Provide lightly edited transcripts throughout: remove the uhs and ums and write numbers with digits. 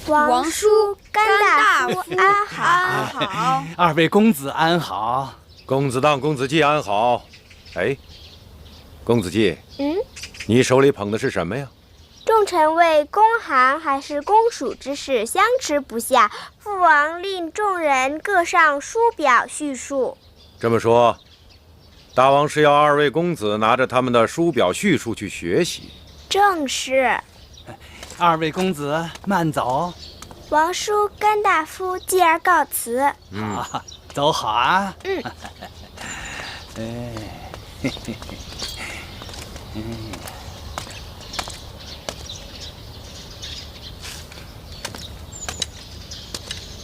王叔、甘大夫安好。二位公子安好。公子当、公子季安好。哎，公子季，你手里捧的是什么呀？众臣为公行还是公署之事相持不下，父王令众人各上书表叙述。这么说，大王是要二位公子拿着他们的书表叙述去学习？正是。二位公子慢走。王叔、甘大夫继而告辞。好，走好啊。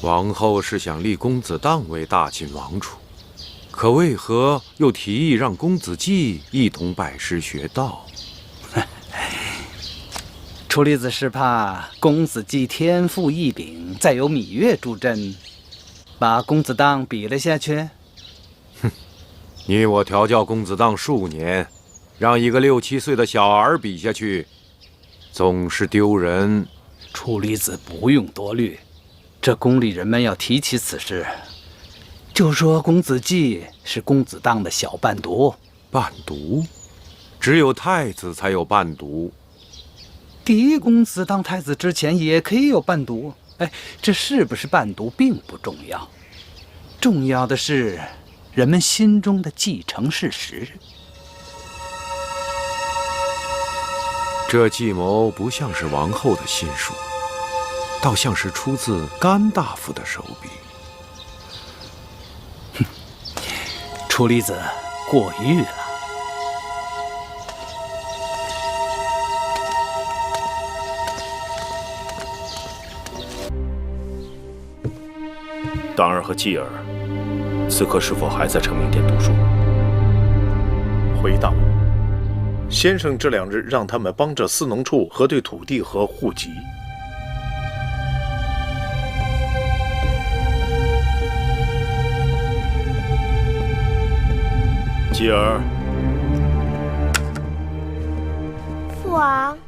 王后是想立公子当为大秦王储，可为何又提议让公子季一同拜师学道？楚离子是怕公子季天赋异禀，再有芈月助阵，把公子当比了下去。你我调教公子当数年，让一个6、7岁的小儿比下去，总是丢人。楚离子不用多虑，这宫里人们要提起此事，就说公子季是公子当的小伴读。伴读？只有太子才有伴读。第一公子当太子之前也可以有伴读。这是不是伴读并不重要，重要的是人们心中的继承事实。这计谋不像是王后的心术，倒像是出自甘大夫的手笔。楚离子过誉了。当儿和继儿此刻是否还在承明殿读书？回道，先生这2日让他们帮着司农处核对土地和户籍。继儿，父王。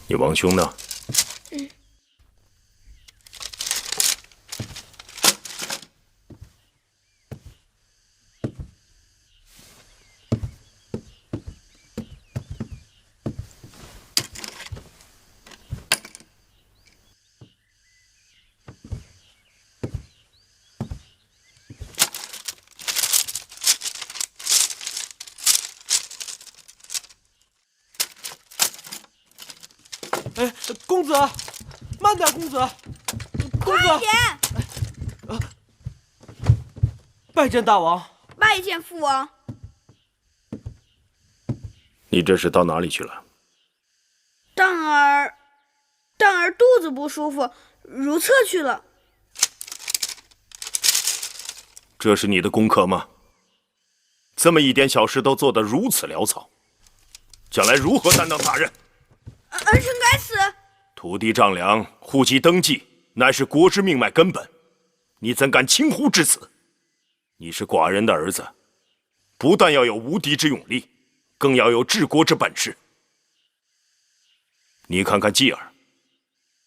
你王兄呢？公子，慢点，公子，公子，快点！拜见大王，拜见父王。你这是到哪里去了？当儿肚子不舒服，如厕去了。这是你的功课吗？这么一点小事都做得如此潦草，将来如何担当大任？儿臣该死。土地丈量、户籍登记，乃是国之命脉根本，你怎敢轻忽至此？你是寡人的儿子，不但要有无敌之勇力，更要有治国之本事。你看看继儿，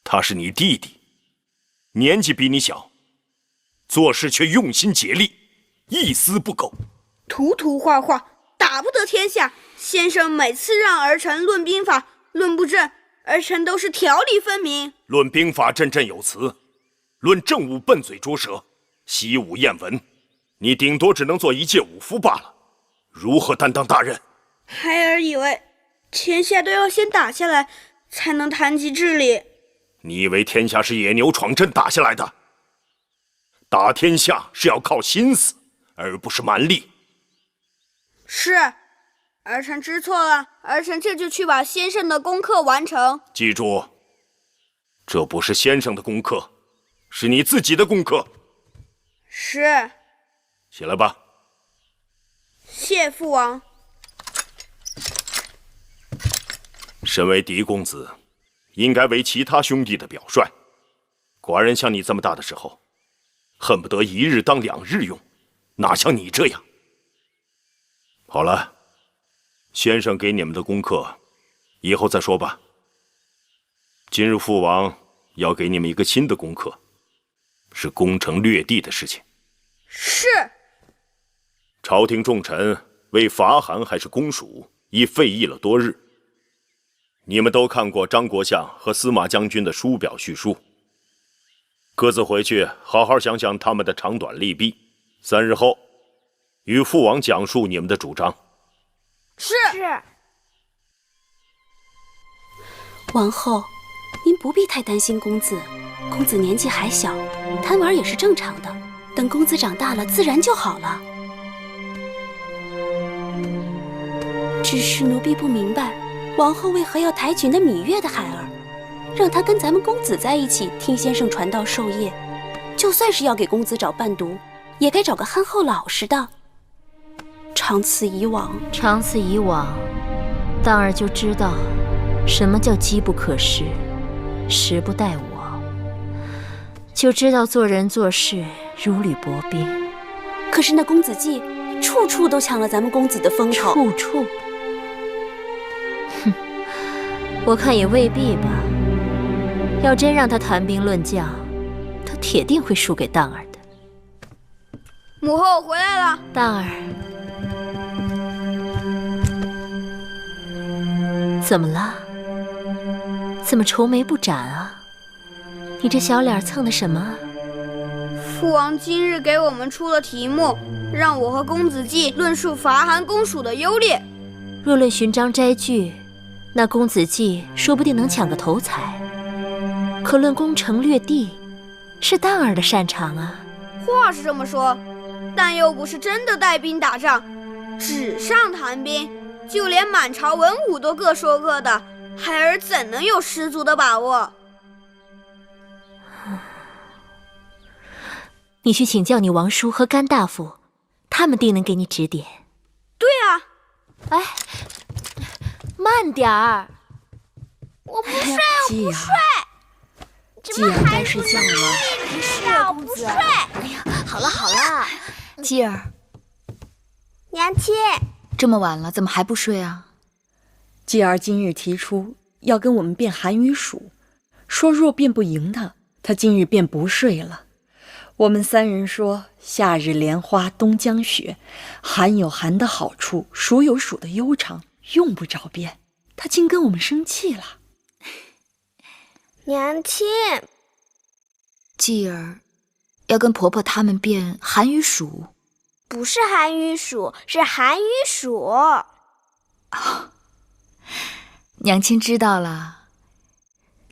他是你弟弟，年纪比你小，做事却用心竭力，一丝不苟。涂涂画画，打不得天下。先生每次让儿臣论兵法、论布阵，儿臣都是条理分明。论兵法振振有词，论政务笨嘴拙舌，习武厌文，你顶多只能做一介武夫罢了，如何担当大任？孩儿以为天下都要先打下来，才能谈及治理。你以为天下是野牛闯阵打下来的？打天下是要靠心思，而不是蛮力。是，儿臣知错了，儿臣这就去把先生的功课完成。记住，这不是先生的功课，是你自己的功课。是。起来吧。谢父王。身为嫡公子，应该为其他兄弟的表率。寡人像你这么大的时候，恨不得一日当2日用，哪像你这样。好了，先生给你们的功课，以后再说吧。今日父王要给你们一个新的功课，是攻城略地的事情。是。朝廷重臣为伐韩还是攻蜀，已费议了多日。你们都看过张国相和司马将军的书表叙述，各自回去好好想想他们的长短利弊。3日后，与父王讲述你们的主张。是。王后，您不必太担心公子，公子年纪还小，贪玩也是正常的。等公子长大了，自然就好了。只是奴婢不明白，王后为何要抬举那芈月的孩儿，让他跟咱们公子在一起听先生传道授业？就算是要给公子找伴读，也该找个憨厚老实的。长此以往，当儿就知道什么叫机不可失，时不待我，就知道做人做事如履薄冰。可是那公子季处处都抢了咱们公子的风头。处处？哼，我看也未必吧。要真让他谈兵论将，他铁定会输给当儿的。母后回来了。当儿，怎么了？怎么愁眉不展啊？你这小脸蹭的什么？父王今日给我们出了题目，让我和公子季论述伐韩攻蜀的优劣。若论寻章摘句，那公子季说不定能抢个头彩。可论攻城略地，是当儿的擅长啊。话是这么说，但又不是真的带兵打仗，纸上谈兵，就连满朝文武都各说各的，孩儿怎能有十足的把握？你去请教你王叔和甘大夫，他们定能给你指点。对啊。哎，慢点儿！我不睡，我不睡。季儿该睡觉了。是啊，我不睡。哎呀，好了好了，季儿，娘亲，这么晚了，怎么还不睡啊？继儿今日提出要跟我们辩韩与蜀，说若辩不赢他今日便不睡了。我们3人说夏日莲花冬将雪，韩有韩的好处，蜀有蜀的悠长，用不着辩，他竟跟我们生气了。娘亲，继儿要跟婆婆他们辩韩与蜀。不是韩与蜀，是韩与蜀。哦，娘亲知道了。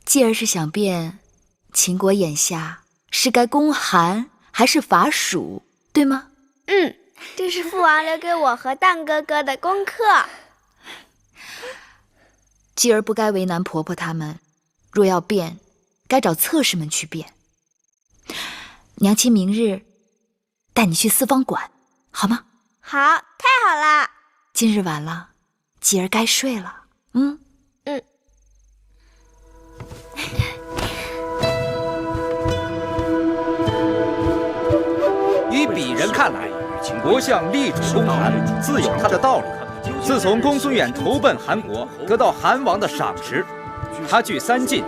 继儿是想辩秦国眼下是该攻韩还是伐蜀，对吗？这是父王留给我和蛋哥哥的功课。继儿不该为难婆婆他们，若要辩，该找侧室们去辩。娘亲明日带你去四方馆，好吗？好，太好了。今日晚了，继儿该睡了。依鄙人看来，国相力主攻韩，自有他的道理。自从公孙远投奔韩国，得到韩王的赏识，他据3晋，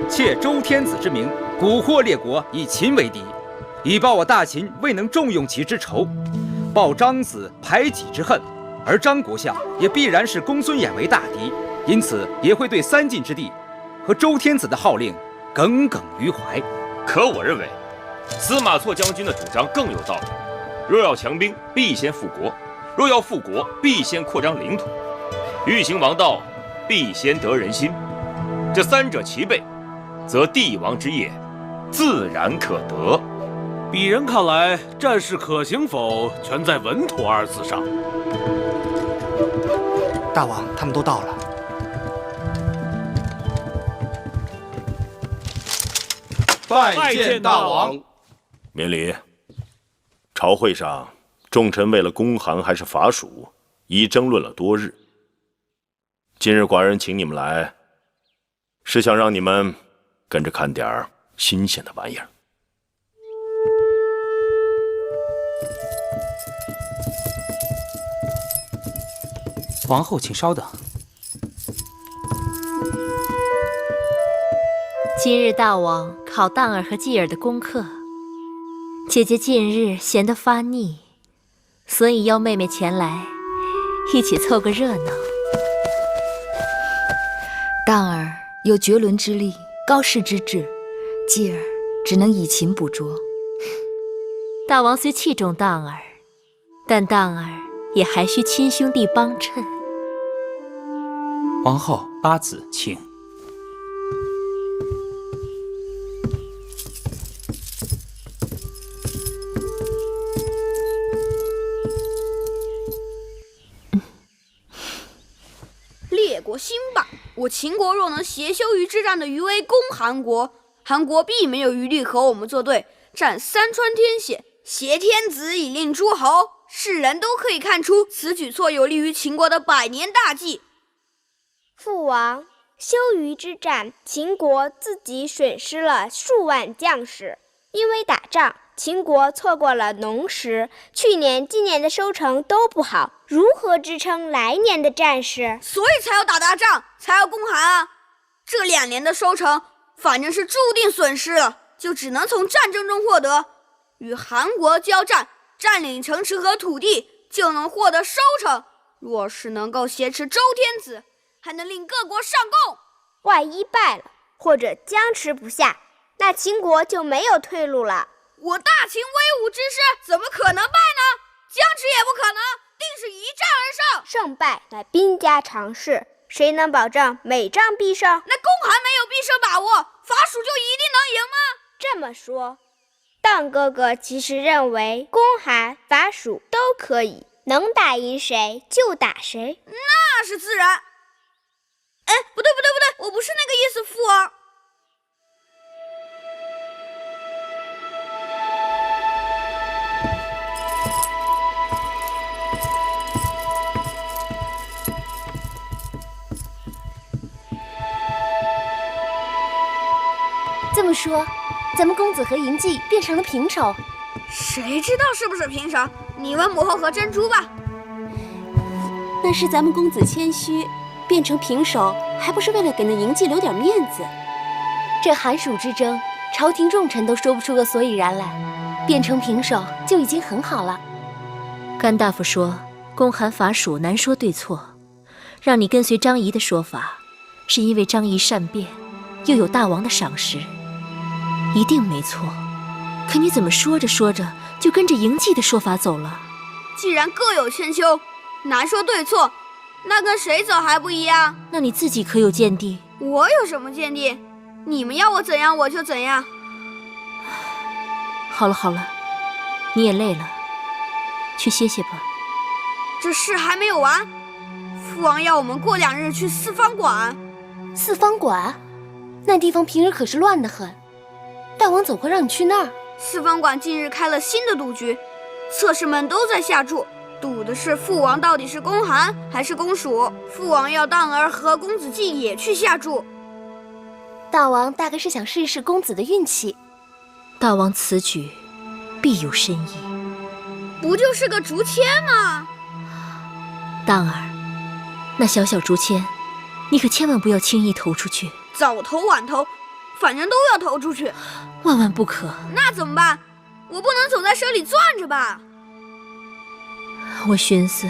窃周天子之名，蛊惑列国，以秦为敌，以报我大秦未能重用其之仇，报张子排己之恨。而张国相也必然是公孙衍为大敌，因此也会对3晋之地和周天子的号令耿耿于怀。可我认为，司马错将军的主张更有道理。若要强兵，必先富国；若要富国，必先扩张领土。欲行王道，必先得人心。这3者齐备，则帝王之业自然可得。鄙人看来，战事可行否，全在稳妥2字上。大王，他们都到了。拜见大王。免礼。朝会上，众臣为了攻韩还是伐蜀，已争论了多日。今日寡人请你们来，是想让你们跟着看点儿新鲜的玩意儿。王后，请稍等。今日大王考当儿和继儿的功课，姐姐近日闲得发腻，所以邀妹妹前来，一起凑个热闹。当儿有绝伦之力，高士之志，继儿只能以勤补拙。大王虽器重当儿，但当儿也还需亲兄弟帮衬。王后，八子，请。列国兴霸，我秦国若能携羞于之战的余威攻韩国，韩国必没有余力和我们作对，占三川天险，挟天子以令诸侯。世人都可以看出，此举措有利于秦国的百年大计。父王，羞于之战，秦国自己损失了数万将士，因为打仗，秦国错过了农时，去年、今年的收成都不好，如何支撑来年的战事？所以才要打大仗，才要攻韩啊！这2年的收成，反正是注定损失了，就只能从战争中获得。与韩国交战，占领城池和土地，就能获得收成。若是能够挟持周天子，还能令各国上贡。万一败了，或者僵持不下，那秦国就没有退路了。我大秦威武之师，怎么可能败呢？僵持也不可能，定是一战而胜。胜败乃兵家常事，谁能保证每仗必胜？那攻韩没有必胜把握，伐蜀就一定能赢吗？这么说，当哥哥其实认为攻韩、伐蜀都可以，能打赢谁就打谁。那是自然。哎，不对，我不是那个意思，父王。这么说，咱们公子和嬴稷变成了平手？谁知道是不是平手？你问母后和珍珠吧。那是咱们公子谦虚，变成平手，还不是为了给那嬴稷留点面子？这韩蜀之争，朝廷重臣都说不出个所以然来，变成平手就已经很好了。甘大夫说，攻韩伐蜀难说对错，让你跟随张仪的说法，是因为张仪善变，又有大王的赏识，一定没错。可你怎么说着说着就跟着嬴稷的说法走了？既然各有千秋，难说对错，那跟谁走还不一样？那你自己可有见地？我有什么见地？你们要我怎样我就怎样。好了，你也累了，去歇歇吧。这事还没有完，父王要我们过2日去四方馆。四方馆？那地方平日可是乱得很，大王怎会让你去那儿？四方馆近日开了新的赌局，侧室们都在下注，赌的是父王到底是攻韩还是攻蜀。父王要当儿和公子季也去下注。大王大概是想试一试公子的运气。大王此举必有深意。不就是个竹签吗？当儿，那小小竹签，你可千万不要轻易投出去。早投晚投，反正都要投出去。万万不可。那怎么办？我不能总在手里攥着吧？我寻思，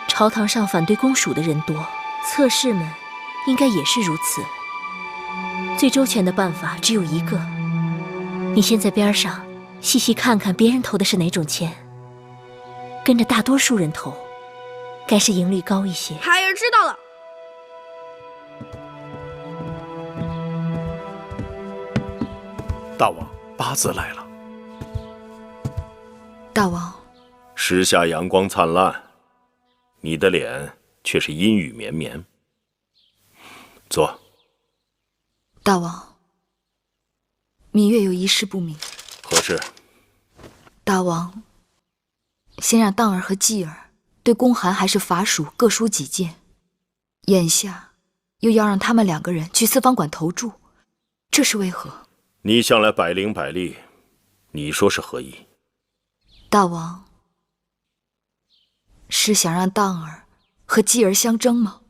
朝堂上反对攻蜀的人多，侧室们应该也是如此。最周全的办法只有一个，你先在边上细细看看别人投的是哪种签，跟着大多数人投，该是赢率高一些。孩儿知道了。大王，八字来了。大王，时下阳光灿烂，你的脸却是阴雨绵绵。坐。大王，芈月有一事不明。何事？大王，先让当儿和继儿对攻韩还是伐蜀各抒己见，眼下又要让他们2个人去四方馆投注，这是为何？你向来百灵百力，你说是何意？大王是想让荡儿和继儿相争吗？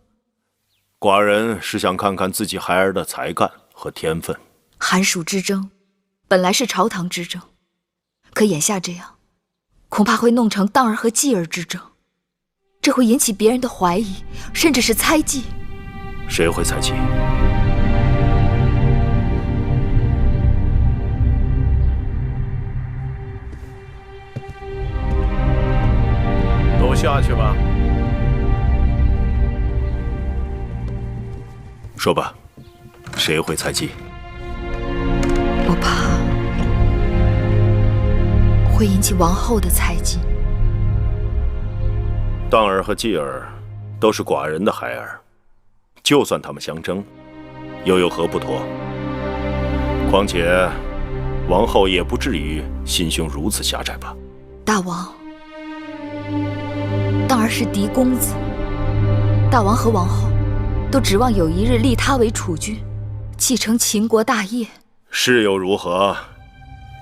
寡人是想看看自己孩儿的才干和天分。寒暑之争本来是朝堂之争，可眼下这样，恐怕会弄成荡儿和继儿之争，这会引起别人的怀疑，甚至是猜忌。谁会猜忌？都下去吧。说吧，谁会猜忌？我怕会引起王后的猜忌。荡儿和继儿都是寡人的孩儿，就算他们相争，又有何不妥？况且，王后也不至于心胸如此狭窄吧？大王，荡儿是嫡公子，大王和王后都指望有一日立他为储君，继承秦国大业。是又如何？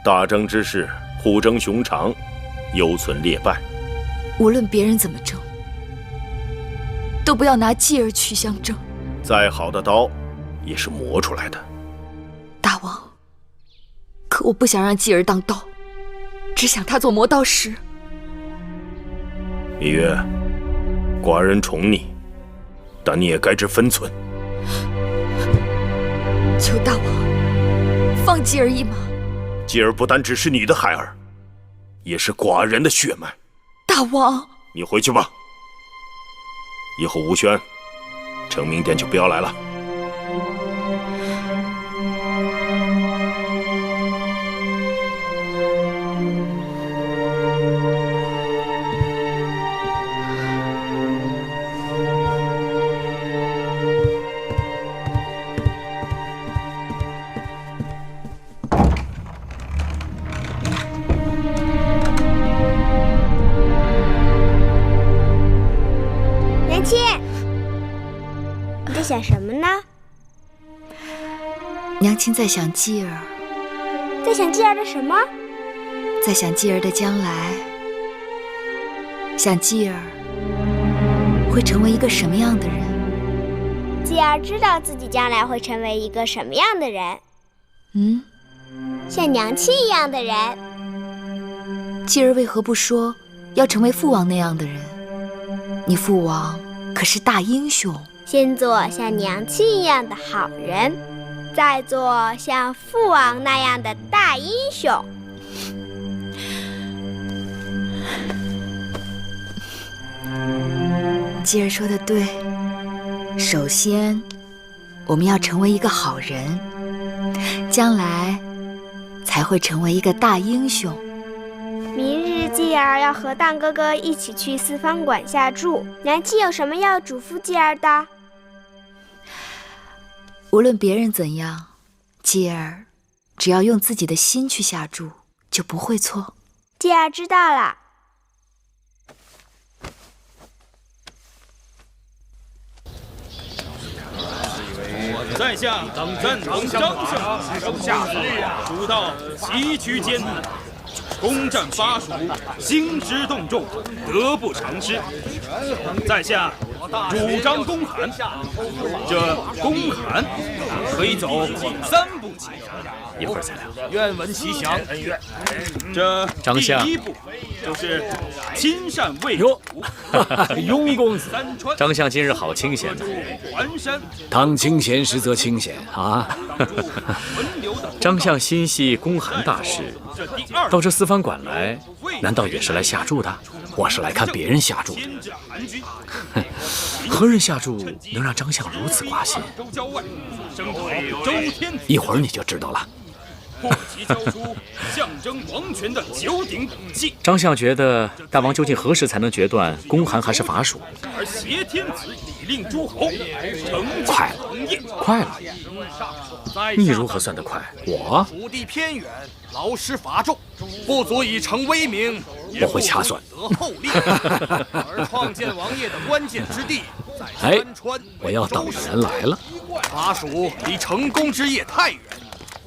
大争之势，互争熊长，犹存劣败。无论别人怎么争，都不要拿继儿去相争。再好的刀，也是磨出来的。大王，可我不想让继儿当刀，只想他做磨刀石。芈月，寡人宠你，但你也该知分寸。求大王放继儿一马。继儿不单只是你的孩儿，也是寡人的血脉。大王，你回去吧。以后吴轩、成明殿就不要来了。娘亲，你在想什么呢？娘亲在想继儿。在想继儿的什么？在想继儿的将来，想继儿会成为一个什么样的人。继儿知道自己将来会成为一个什么样的人。像娘亲一样的人。继儿为何不说要成为父王那样的人？你父王可是大英雄。先做像娘亲一样的好人，再做像父王那样的大英雄。继儿说的对，首先我们要成为一个好人，将来才会成为一个大英雄。明日继儿要和荡哥哥一起去四方馆下注，娘亲有什么要嘱咐继儿的？无论别人怎样，继儿只要用自己的心去下注，就不会错。继儿知道了。在下赞同张相主道崎岖艰难，攻战巴蜀，兴师动众，得不偿失。在下主张公函，这公函可以走3步棋，一会儿再聊。愿闻其详。这第一步就是亲善卫主，雍公子，张相今日好清闲呐！环山，当清闲实则清闲啊！张相心系公函大事，到这四方馆来，难道也是来下注的？我是来看别人下注的。何人下注能让张相如此挂心？一会儿你就知道了。破旗交出象征王权的9鼎宝器。张相觉得大王究竟何时才能决断公函还是伐蜀？而挟天子以令诸侯，快了，快了！你如何算得快？我土地偏远，劳师乏众，不足以成威名。我会掐算。得厚利，而创建王业的关键之地，哎，我要等的人来了。法属离成功之业太远，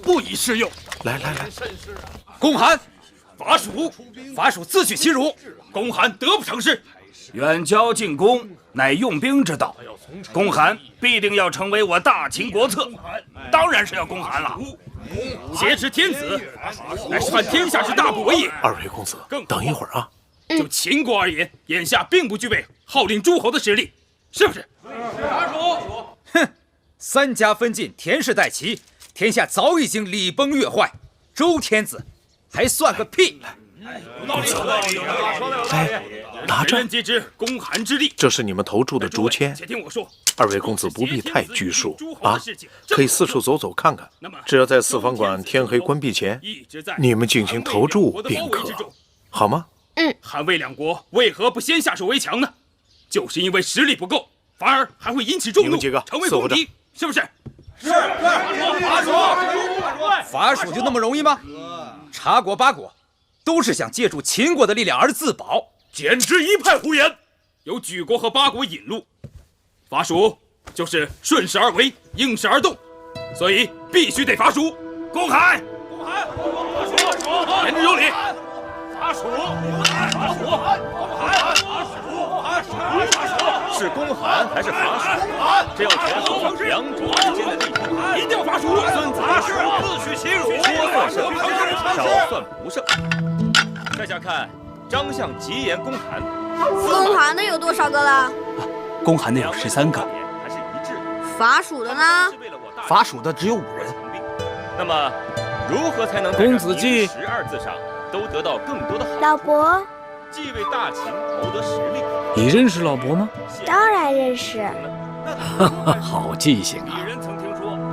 不宜适用。来，公函，法属自取其辱，公函得不偿失。远交近攻，乃用兵之道。公函必定要成为我大秦国策，当然是要公函了。挟持天子，乃是犯天下之大不为也。二位公子，等一会儿啊。就秦国而言，眼下并不具备号令诸侯的实力，是不是？哼，3家分晋，田氏代齐，天下早已经礼崩乐坏，周天子还算个屁！公子，哎，拿着，人皆知公函之力。这是你们投注的竹签。且听我说，二位公子不必太拘束啊，可以四处走走看看。只要在四方馆天黑关闭前，你们进行投注便可，好吗？韩魏两国为何不先下手为强呢？就是因为实力不够，反而还会引起众怒，成为公敌，是不是？是。法属就那么容易吗？茶国、八国都是想借助秦国的力量而自保，简直一派胡言！有莒国和八国引路，法属就是顺势而为，应势而动，所以必须得法属。公函，言之有理。是公函还是法属？这要权衡两者之间的利弊。一定要法属！孙子自取其辱，说算胜，少算不胜。再下看张相吉言公函，公函的有多少个了？公函的有13个。法属的呢？法属的只有5人。那么，如何才能公子季12字上都得到更多的好处？老伯，既为大秦谋得实力。你认识老伯吗？当然认识。好记性啊！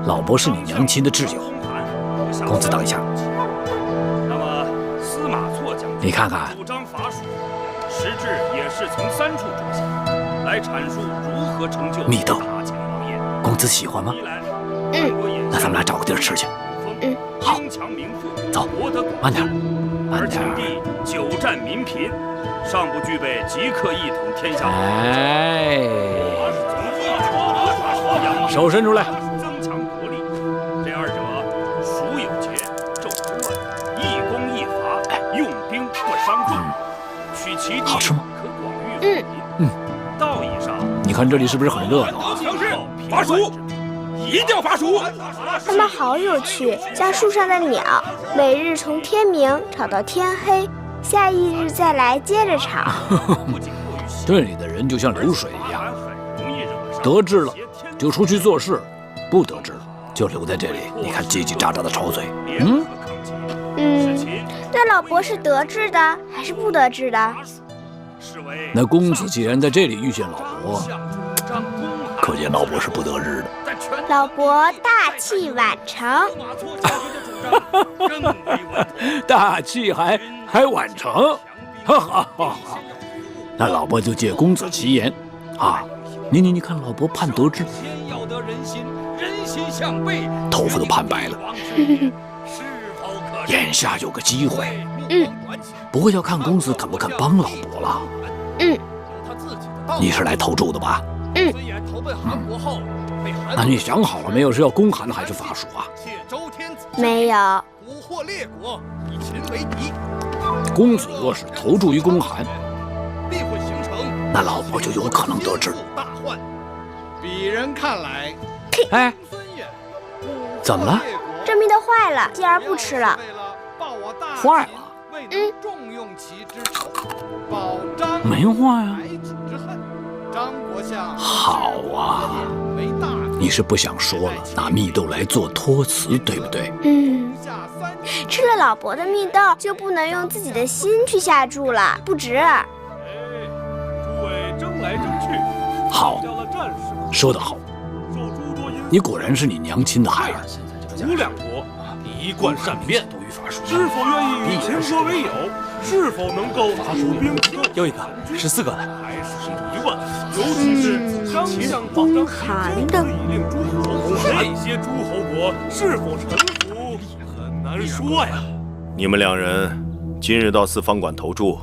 老伯是你娘亲的挚友。公子等一下。那么司马错将军你看看，主张法属，实质也是从3处着想，来阐述如何成就密德大秦王业。公子喜欢吗？那咱们俩找个地儿吃去。好，走，慢点，慢点。而秦地久战民贫，尚不具备即刻一统天下。哎，手伸出来。增强国力，这2者孰有节，纣之乱，一攻一伐，用兵不伤众，取其地好吃吗？可广域富民。道义上，你看这里是不是很热闹？法属。一定要法属！他们好有趣，像树上的鸟，每日从天明吵到天黑，下一日再来接着吵。这里的人就像流水一样，得志了就出去做事，不得志了就留在这里。你看叽叽喳喳的吵嘴。那老伯是得志的还是不得志的？那公子既然在这里遇见老伯，可见老伯是不得志的。老伯大器晚成，大器还晚成，哈哈哈哈！那老伯就借公子其言啊，你看老伯盼得志，头发都盼白了。眼下有个机会，不过要看公子肯不肯帮老伯了。你是来投注的吧？那你想好了没有？是要公函还是法属啊？没有。蛊惑列国，以秦为敌。公子若是投注于公函，必会形成那老伯就有可能得志。大患。鄙人看来，哎，怎么了？这米豆坏了，继而不吃了。坏了？重用其之仇，保张没坏啊。张国相好啊，你是不想说了，拿蜜豆来做托词，对不对？吃了老伯的蜜豆，就不能用自己的心去下注了，不值。诸位争来争去，好，说得好，你果然是你娘亲的孩儿。吴两国一贯善变，是否愿意与秦国为友？是否能够出兵？又一个，14个了。还是疑问，尤其是张相公函的令诸侯，那些诸侯国是否臣服，很难说呀。你们2人今日到四方馆投注，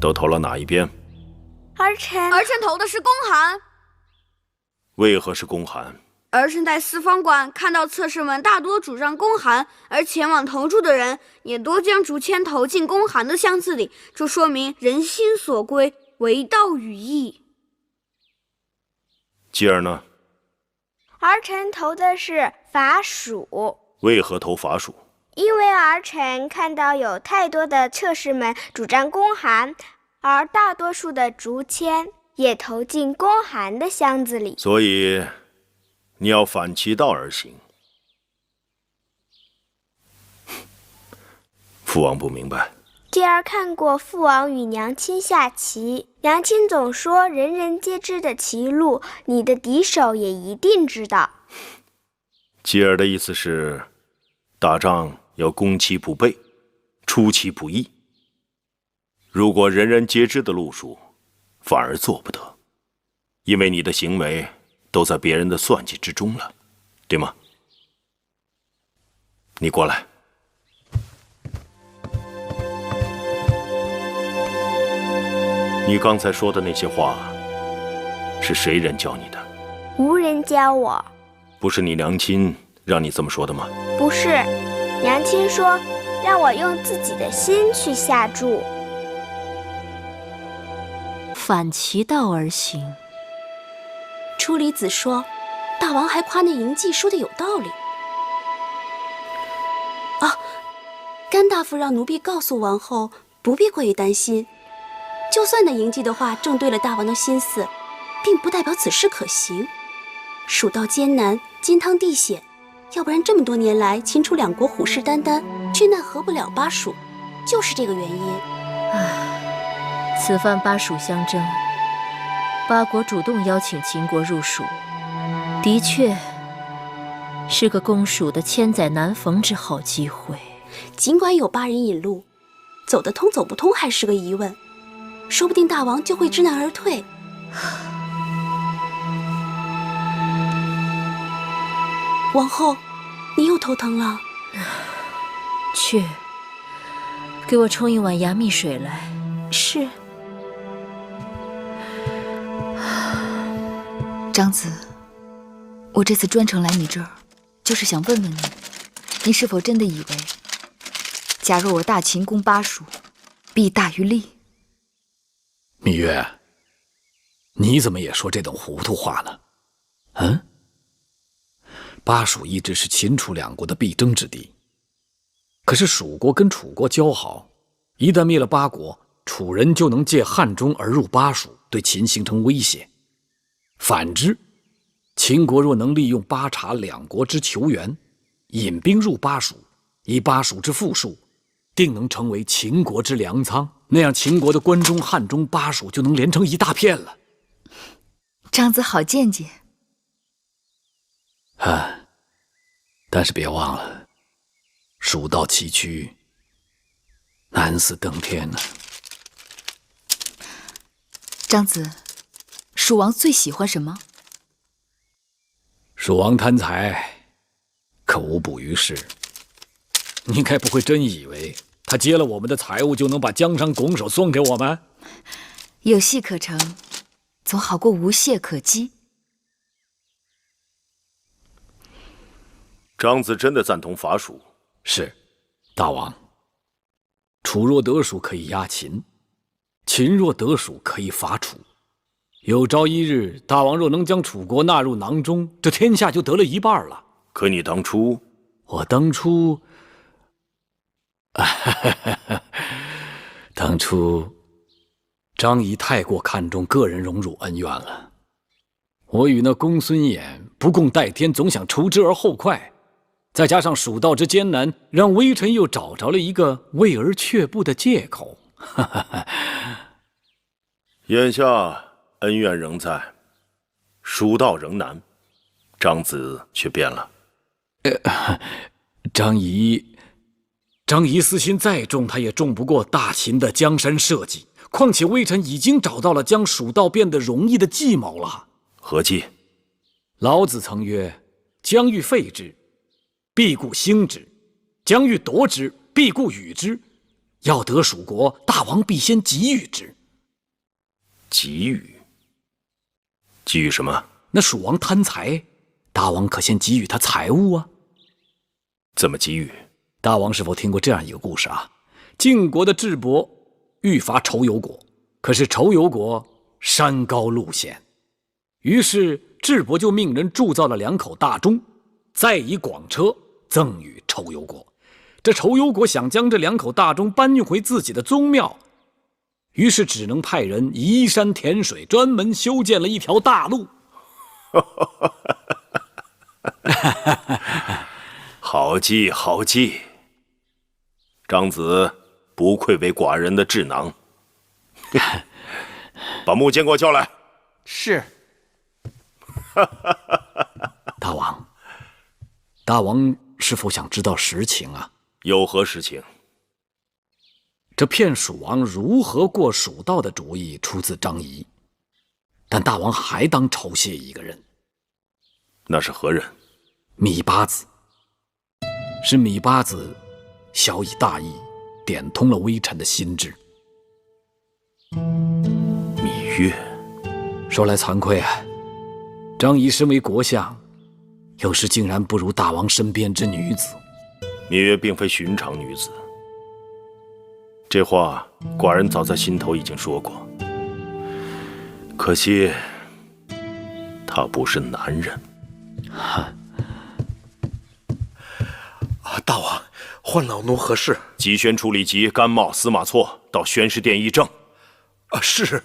都投了哪一边？儿臣投的是公函。为何是公函？儿臣在四方馆看到侧室们大多主张公函，而前往投注的人也多将竹签投进公函的箱子里，这说明人心所归，为道与义。继而呢？儿臣投的是伐蜀。为何投伐蜀？因为儿臣看到有太多的侧室们主张公函，而大多数的竹签也投进公函的箱子里，所以你要反其道而行。父王不明白。继而看过父王与娘亲下棋，娘亲总说人人皆知的棋路，你的敌手也一定知道。继而的意思是，打仗要攻其不备，出其不意。如果人人皆知的路数，反而做不得，因为你的行为都在别人的算计之中了，对吗？你过来。你刚才说的那些话，是谁人教你的？无人教我。不是你娘亲让你这么说的吗？不是，娘亲说让我用自己的心去下注。反其道而行。初离子说，大王还夸那嬴稷说的有道理。啊，甘大夫让奴婢告诉王后，不必过于担心。就算那嬴稷的话正对了大王的心思，并不代表此事可行。蜀道艰难，金汤地险，要不然这么多年来，秦楚两国虎视眈眈，却奈何不了巴蜀，就是这个原因。此番巴蜀相争，八国主动邀请秦国入蜀，的确是个攻蜀的千载难逢之好机会。尽管有8人引路，走得通走不通还是个疑问，说不定大王就会知难而退。王后，你又头疼了？去，给我冲一碗牙蜜水来。是。长子，我这次专程来你这儿，就是想问问你，你是否真的以为，假若我大秦攻巴蜀，弊大于利？芈月，你怎么也说这等糊涂话呢？嗯？巴蜀一直是秦楚两国的必争之地，可是蜀国跟楚国交好，一旦灭了八国，楚人就能借汉中而入巴蜀，对秦形成威胁。反之，秦国若能利用巴察两国之求援，引兵入巴蜀，以巴蜀之富庶，定能成为秦国之粮仓，那样秦国的关中、汉中、巴蜀就能连成一大片了。长子好见解。但是别忘了，蜀道崎岖，难似登天呢。长子，蜀王最喜欢什么？蜀王贪财，可无补于事。你该不会真以为他接了我们的财物，就能把江山拱手送给我们？有隙可乘，总好过无懈可击。长子真的赞同伐蜀？是，大王。楚若得蜀，可以压秦；秦若得蜀，可以伐楚。有朝一日，大王若能将楚国纳入囊中，这天下就得了一半了。可你当初，我当初，当初，张仪太过看重个人荣辱恩怨了。我与那公孙衍不共戴天，总想除之而后快。再加上蜀道之艰难，让微臣又找着了一个畏而却步的借口。眼下恩怨仍在，蜀道仍难，长子却变了。张仪私心再重，他也重不过大秦的江山社稷。况且微臣已经找到了将蜀道变得容易的计谋了。何计？老子曾曰：将欲废之，必固兴之；将欲夺之，必固与之。要得蜀国，大王必先给予之。给予？给予什么？那蜀王贪财，大王可先给予他财物啊。怎么给予？大王是否听过这样一个故事啊？晋国的智伯欲伐仇尤国，可是仇尤国山高路险，于是智伯就命人铸造了2口大钟，再以广车赠予仇尤国。这仇尤国想将这2口大钟搬运回自己的宗庙，于是只能派人移山填水，专门修建了一条大路。好计，好计！张子不愧为寡人的智囊。把木剑给我叫来。是。大王是否想知道实情啊？有何实情？这骗蜀王如何过蜀道的主意出自张仪，但大王还当酬谢一个人。那是何人？芈八子。是芈八子小以大义，点通了微臣的心智。芈月，说来惭愧啊，张仪身为国相，有时竟然不如大王身边之女子。芈月并非寻常女子，这话寡人早在心头已经说过。可惜，她不是男人。大王，唤老奴何事？急宣处理及甘茂、司马错到宣师殿议政。是。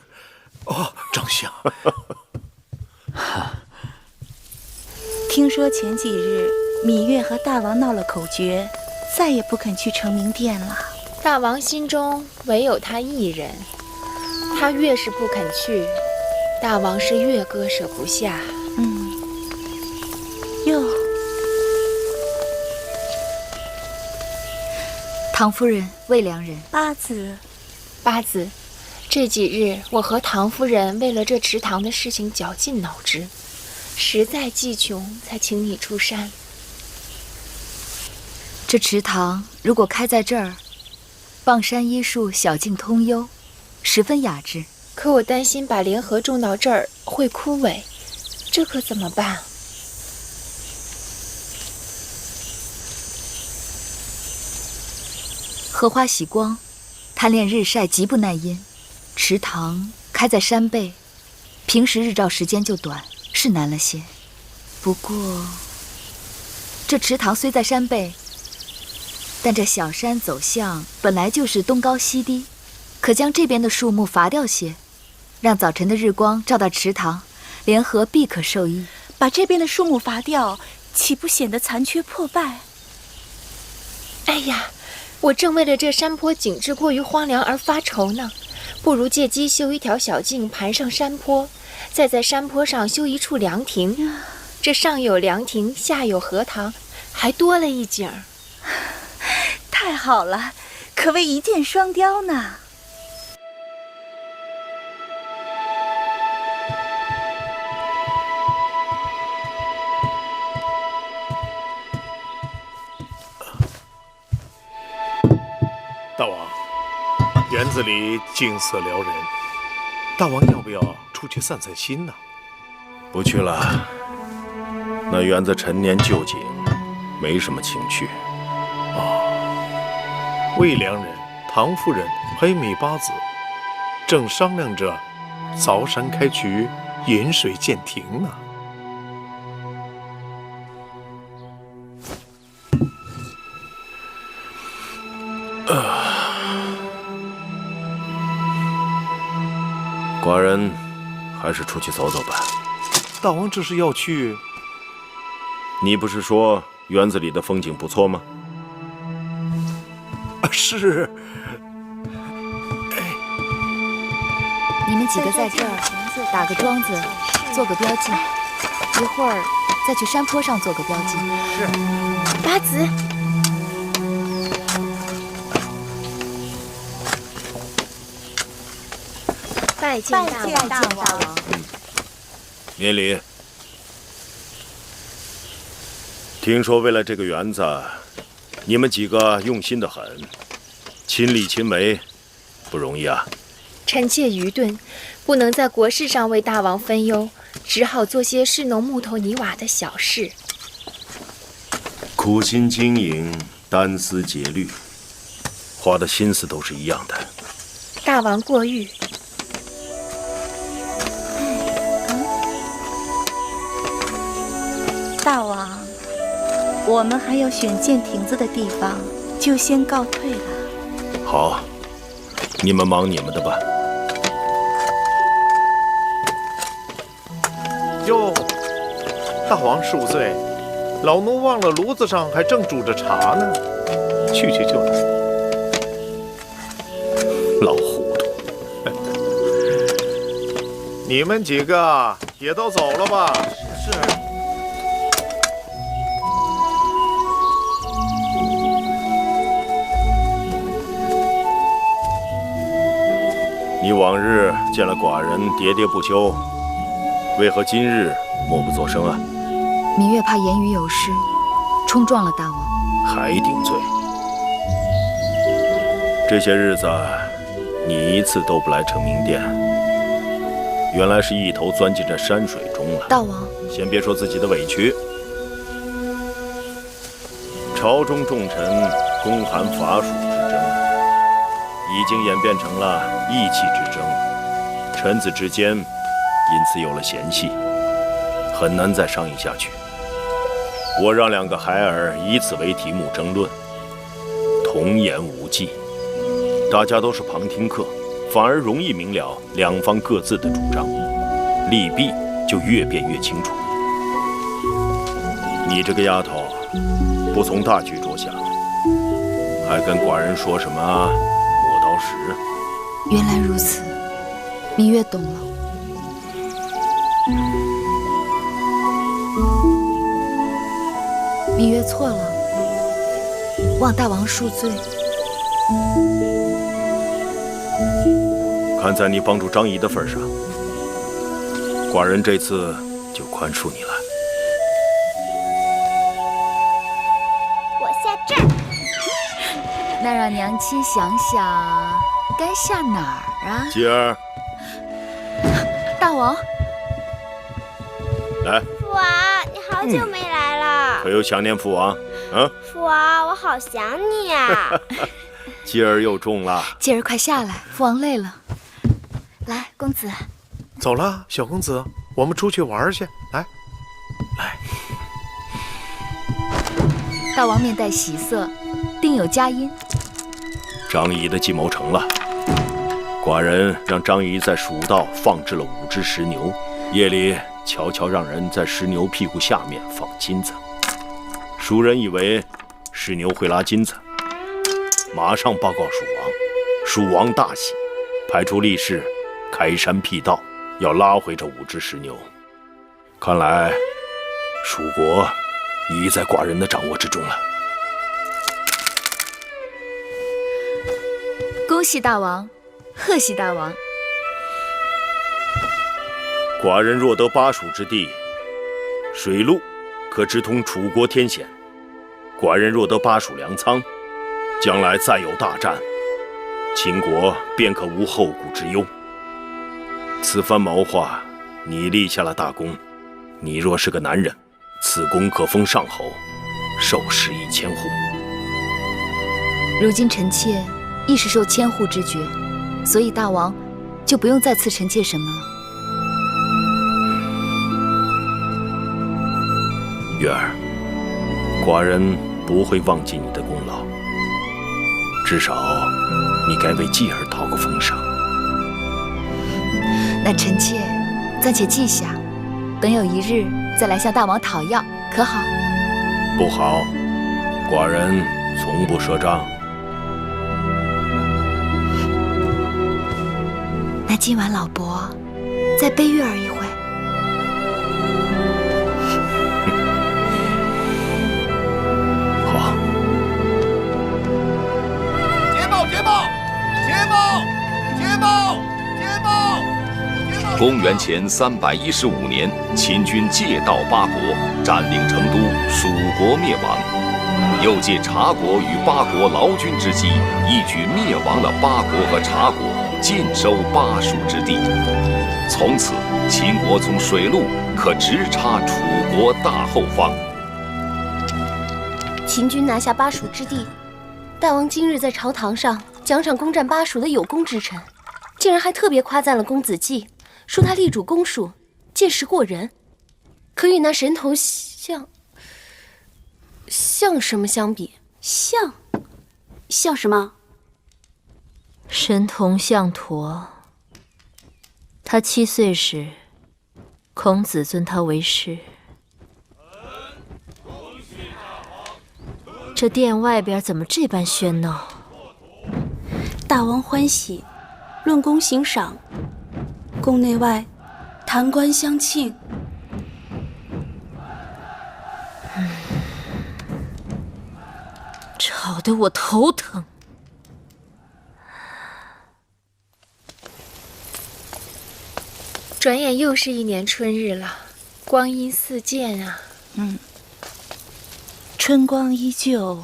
丞相。听说前几日芈月和大王闹了口决，再也不肯去承明殿了。大王心中唯有他一人，他越是不肯去，大王是越割舍不下。哟。唐夫人、魏良人、八子，这几日我和唐夫人为了这池塘的事情绞尽脑汁，实在计穷，才请你出山。这池塘如果开在这儿，傍山依树，小径通幽，十分雅致。可我担心把莲荷种到这儿会枯萎，这可怎么办？荷花喜光，贪恋日晒，极不耐阴。池塘开在山背，平时日照时间就短，是难了些。不过，这池塘虽在山背，但这小山走向本来就是东高西低，可将这边的树木伐掉些，让早晨的日光照到池塘，莲荷必可受益。把这边的树木伐掉，岂不显得残缺破败？哎呀，我正为了这山坡景致过于荒凉而发愁呢。不如借机修一条小径盘上山坡，再在山坡上修一处凉亭。这上有凉亭，下有荷塘，还多了一景。太好了，可谓一箭双雕呢。大王，园子里景色撩人，大王要不要出去散散心呢？不去了，那园子陈年旧景，没什么情趣。魏良人、唐夫人还有芈八子，正商量着凿山开渠、引水建亭呢。寡人还是出去走走吧。大王这是要去？你不是说园子里的风景不错吗？是。你们几个在这儿打个桩子，做个标记，一会儿再去山坡上做个标记。是。八子。拜见大王。免礼。听说为了这个园子，你们几个用心得很，亲力亲为，不容易啊。臣妾愚钝，不能在国事上为大王分忧，只好做些市农木头泥瓦的小事。苦心经营，单丝节律，花的心思都是一样的。大王过誉。大王，我们还有选建亭子的地方，就先告退了。好，你们忙你们的吧。哟，大王恕罪，老奴忘了炉子上还正煮着茶呢。去就来。老糊涂。你们几个也都走了吧？是。你往日见了寡人喋喋不休，为何今日默不作声啊？芈月怕言语有失，冲撞了大王，还顶罪。这些日子，你一次都不来承明殿，原来是一头钻进这山水中了。大王，先别说自己的委屈，朝中重臣公韩伐蜀之争，已经演变成了义气之争，臣子之间因此有了嫌隙，很难再商议下去。我让2个孩儿以此为题目争论，童言无忌，大家都是旁听客，反而容易明了两方各自的主张，利弊就越辩越清楚。你这个丫头，不从大局着想，还跟寡人说什么磨刀石？原来如此，芈月懂了。芈月错了，望大王恕罪。看在你帮助张仪的份上，寡人这次就宽恕你了。我下站。那让娘亲想想，该下哪儿啊？继儿，大王，来。父王，你好久没来了。可有想念父王？啊？父王，我好想你呀。继儿又重了。继儿快下来，父王累了。来，公子。走了，小公子，我们出去玩去。来，来。大王面带喜色，定有佳音。张仪的计谋成了，寡人让张仪在蜀道放置了5只石牛，夜里悄悄让人在石牛屁股下面放金子。蜀人以为石牛会拉金子，马上报告蜀王，蜀王大喜，派出力士开山辟道，要拉回这5只石牛。看来蜀国已在寡人的掌握之中了。恭喜大王，贺喜大王！寡人若得巴蜀之地，水路可直通楚国天险；寡人若得巴蜀粮仓，将来再有大战，秦国便可无后顾之忧。此番谋划，你立下了大功。你若是个男人，此功可封上侯，受食1000户。如今臣妾亦是受千户之爵，所以大王就不用再赐臣妾什么了。月儿，寡人不会忘记你的功劳，至少你该为继儿讨个封赏。那臣妾暂且记下，等有一日再来向大王讨要，可好？不好，寡人从不赊账。那今晚老伯再背月儿一回。好。捷报！捷报！捷报！捷报！捷报！公元前315年，秦军借道巴国，占领成都，蜀国灭亡。又借察国与巴国劳军之机，一举灭亡了巴国和察国，尽收巴蜀之地。从此，秦国从水路可直插楚国大后方。秦军拿下巴蜀之地，大王今日在朝堂上奖赏攻占巴蜀的有功之臣，竟然还特别夸赞了公子季，说他力主攻蜀，见识过人，可与那神童像什么相比？像什么？神童项佗，他7岁时，孔子尊他为师。这殿外边怎么这般喧闹？大王欢喜，论功行赏，宫内外弹冠相庆。吵得我头疼。转眼又是一年春日了，光阴似箭啊！春光依旧，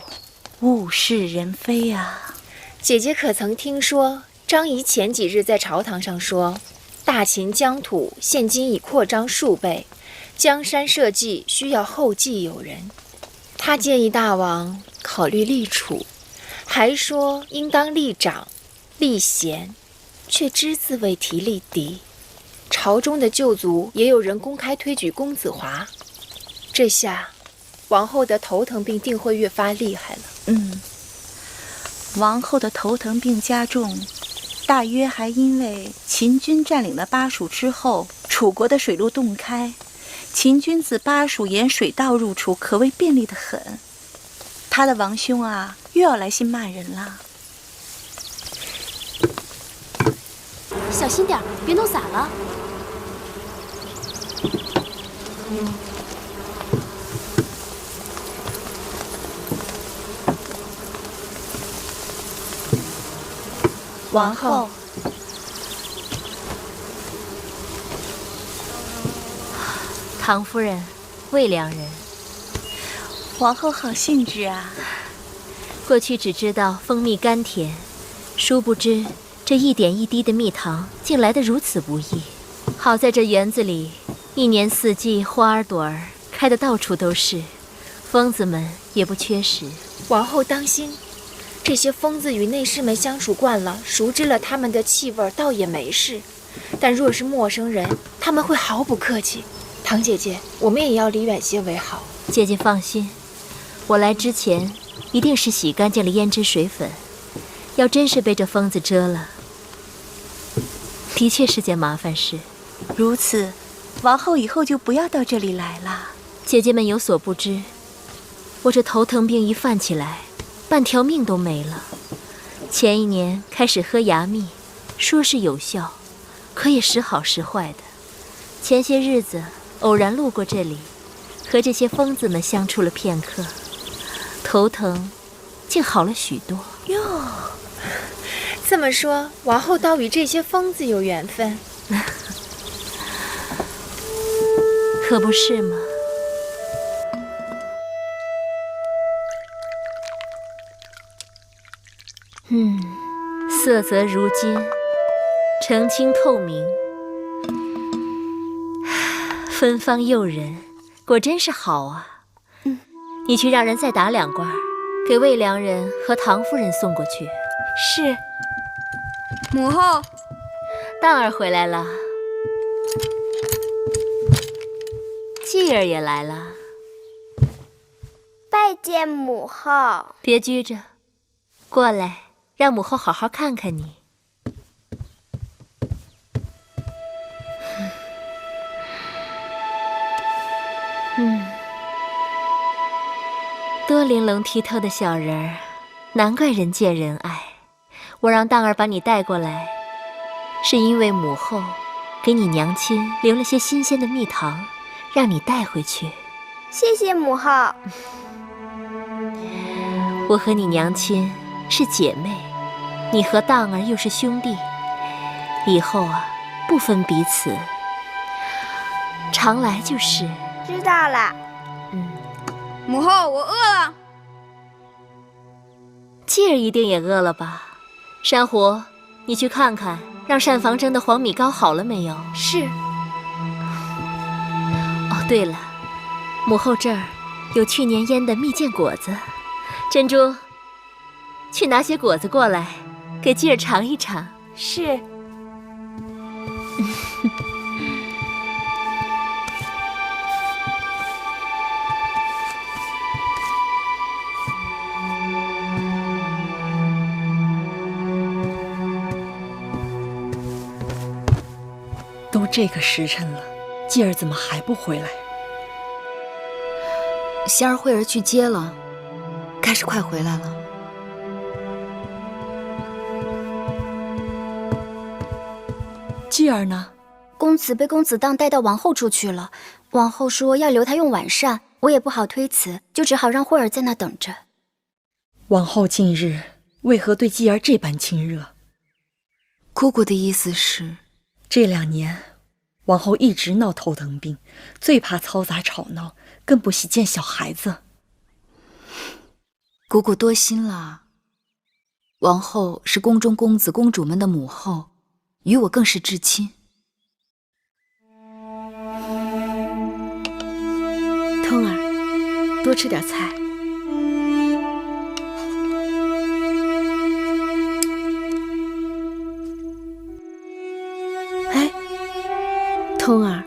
物是人非啊。姐姐可曾听说张仪前几日在朝堂上说，大秦疆土现今已扩张数倍，江山社稷需要后继有人。他建议大王考虑立储，还说应当立长、立贤，却只字未提立嫡。朝中的旧族也有人公开推举公子华，这下王后的头疼病定会越发厉害了。王后的头疼病加重，大约还因为秦军占领了巴蜀之后，楚国的水路洞开，秦军自巴蜀沿水道入楚，可谓便利得很。他的王兄啊，又要来信骂人了。小心点，别弄洒了。王后，唐夫人，魏良人。皇后好兴致啊！过去只知道蜂蜜甘甜，殊不知这一点一滴的蜜糖竟来得如此不易。好在这园子里，一年四季花儿朵儿开得到处都是，疯子们也不缺食。王后当心，这些疯子与内侍们相处惯了，熟知了他们的气味，倒也没事。但若是陌生人，他们会毫不客气。唐姐姐，我们也要离远些为好。姐姐放心，我来之前一定是洗干净了胭脂水粉。要真是被这疯子蛰了，的确是件麻烦事。如此，王后以后就不要到这里来了。姐姐们有所不知，我这头疼病一犯起来，半条命都没了。前1年开始喝牙蜜，说是有效，可也时好时坏的。前些日子偶然路过这里，和这些疯子们相处了片刻，头疼竟好了许多。哟，这么说，王后倒与这些疯子有缘分。可不是吗？色泽如金，澄清透明，芬芳诱人，果真是好啊。你去让人再打2罐，给魏良人和唐夫人送过去。是。母后，当儿回来了，继儿也来了。拜见母后。别拘着，过来，让母后好好看看你。多玲珑剔透的小人儿，难怪人见人爱。我让当儿把你带过来，是因为母后给你娘亲留了些新鲜的蜜糖，让你带回去。谢谢母后。我和你娘亲是姐妹，你和当儿又是兄弟，以后啊，不分彼此，常来就是。知道了。母后，我饿了。继儿一定也饿了吧？珊瑚，你去看看让膳房蒸的黄米糕好了没有？是。哦，对了，母后这儿有去年腌的蜜饯果子，珍珠，去拿些果子过来，给继儿尝一尝。是。都这个时辰了，继儿怎么还不回来？仙儿慧儿去接了，该是快回来了。继儿呢？公子被公子当带到王后处去了，王后说要留他用晚膳，我也不好推辞，就只好让慧儿在那等着。王后近日为何对继儿这般亲热？姑姑的意思是，这2年，王后一直闹头疼病，最怕嘈杂吵闹，更不喜见小孩子。姑姑多心了。王后是宫中公子公主们的母后，与我更是至亲。通儿，多吃点菜。通儿，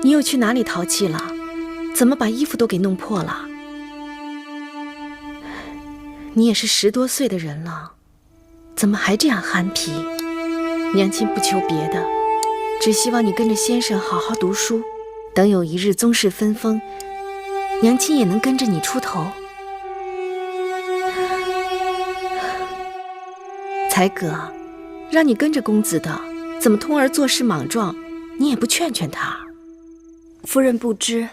你又去哪里淘气了？怎么把衣服都给弄破了？你也是10多岁的人了，怎么还这样憨皮？娘亲不求别的，只希望你跟着先生好好读书，等有一日宗室分封，娘亲也能跟着你出头。才哥，让你跟着公子的，怎么通儿做事莽撞？你也不劝劝他。夫人不知，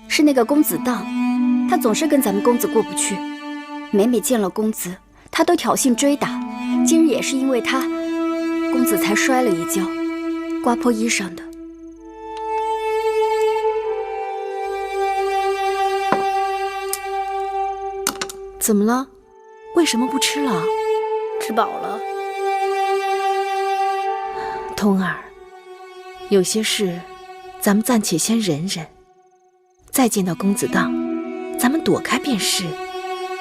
是那个公子当，他总是跟咱们公子过不去，每每见了公子，他都挑衅追打。今日也是因为他，公子才摔了一跤，刮破衣裳的。怎么了？为什么不吃了？吃饱了。通儿，有些事，咱们暂且先忍忍。再见到公子当，咱们躲开便是。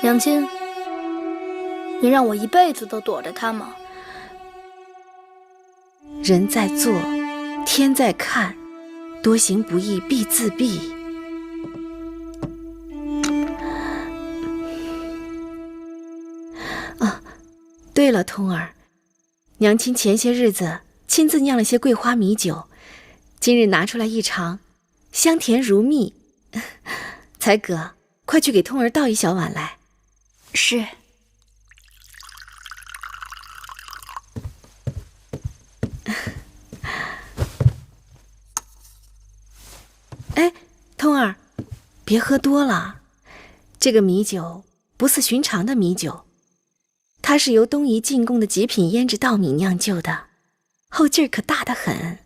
娘亲，你让我一辈子都躲着他吗？人在做，天在看，多行不义必自毙。啊，对了，通儿，娘亲前些日子亲自酿了些桂花米酒，今日拿出来一尝，香甜如蜜。才哥，快去给通儿倒一小碗来。是。哎，通儿，别喝多了。这个米酒不似寻常的米酒，它是由东夷进贡的极品胭脂稻米酿就的，后劲儿可大得很。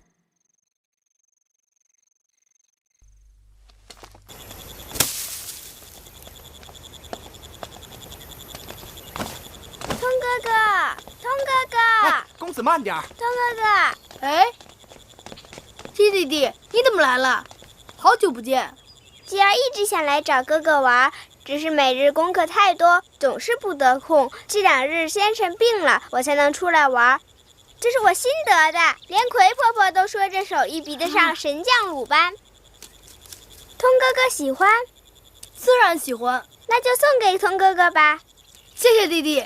公子慢点儿。汤哥哥，哎，七弟弟，你怎么来了？好久不见。吉儿一直想来找哥哥玩，只是每日功课太多，总是不得空。这2日先生病了，我才能出来玩。这是我新得的，连葵婆婆都说这手艺比得上神将鲁班。通哥哥喜欢？自然喜欢。那就送给通哥哥吧。谢谢弟弟。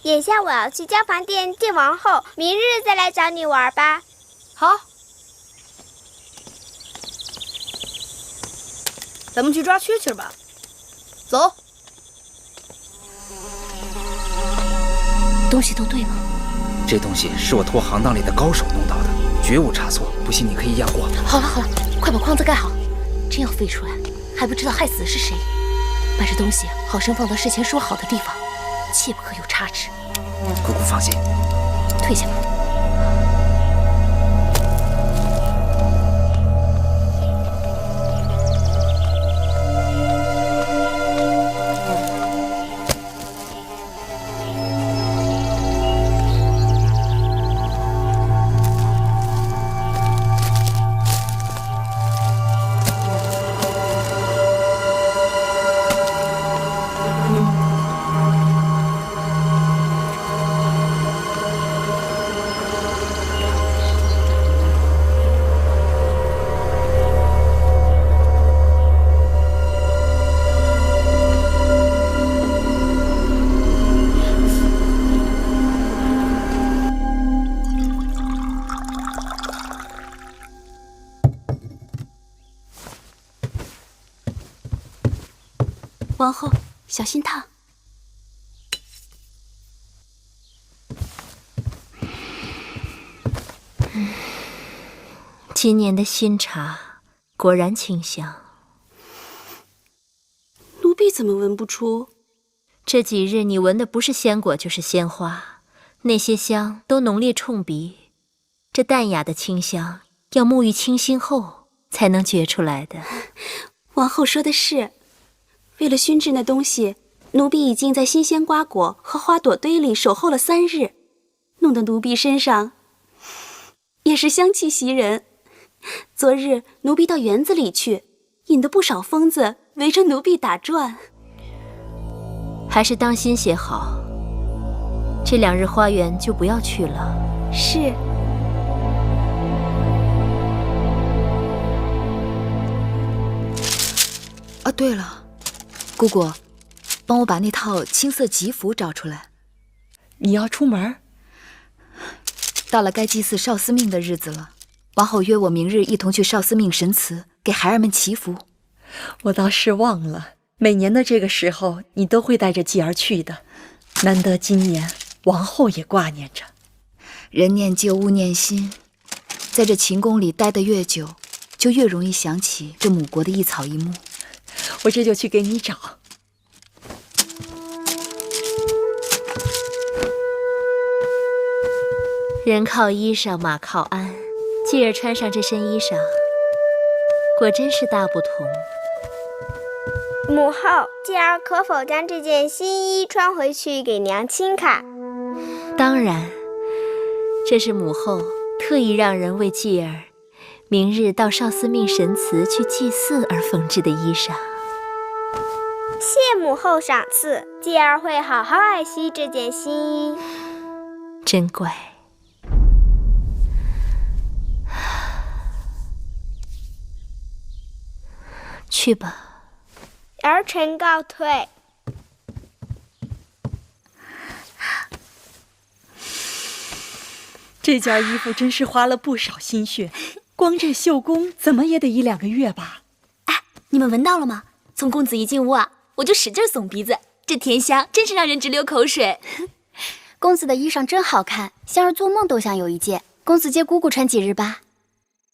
眼下我要去交房殿见王后，明日再来找你玩吧。好，咱们去抓蛐蛐吧。走。东西都对吗？这东西是我托行当里的高手弄到的，绝无差错。不信你可以验货。好了好了，快把筐子盖好。真要飞出来，还不知道害死的是谁。把这东西好生放到事前说好的地方，切不可有差池。姑姑放心，退下吧。王后，小心烫。今年的新茶果然清香。奴婢怎么闻不出？这几日你闻的不是鲜果就是鲜花，那些香都浓烈冲鼻。这淡雅的清香，要沐浴清新后才能觉出来的。王后说的是，为了熏制那东西，奴婢已经在新鲜瓜果和花朵堆里守候了3日，弄得奴婢身上也是香气袭人。昨日奴婢到园子里去，引得不少疯子围着奴婢打转。还是当心些好，这2日花园就不要去了。是。啊，对了，姑姑，帮我把那套青色吉服找出来。你要出门？到了该祭祀少司命的日子了，王后约我明日一同去少司命神祠给孩儿们祈福。我倒是忘了，每年的这个时候你都会带着继儿去的，难得今年王后也挂念着。人念旧，物念新，在这秦宫里待得越久，就越容易想起这母国的一草一木。我这就去给你找。人靠衣裳，马靠鞍。继而穿上这身衣裳，果真是大不同。母后，继儿可否将这件新衣穿回去给娘亲看？当然，这是母后特意让人为继儿明日到少司命神祠去祭祀而缝制的衣裳。谢母后赏赐，继儿会好好爱惜这件新衣。真乖。去吧，儿臣告退。这件衣服真是花了不少心血，光这绣工怎么也得1-2个月吧？哎，你们闻到了吗？从公子一进屋啊，我就使劲耸鼻子，这甜香真是让人直流口水。公子的衣裳真好看，香儿做梦都想有一件。公子借姑姑穿几日吧。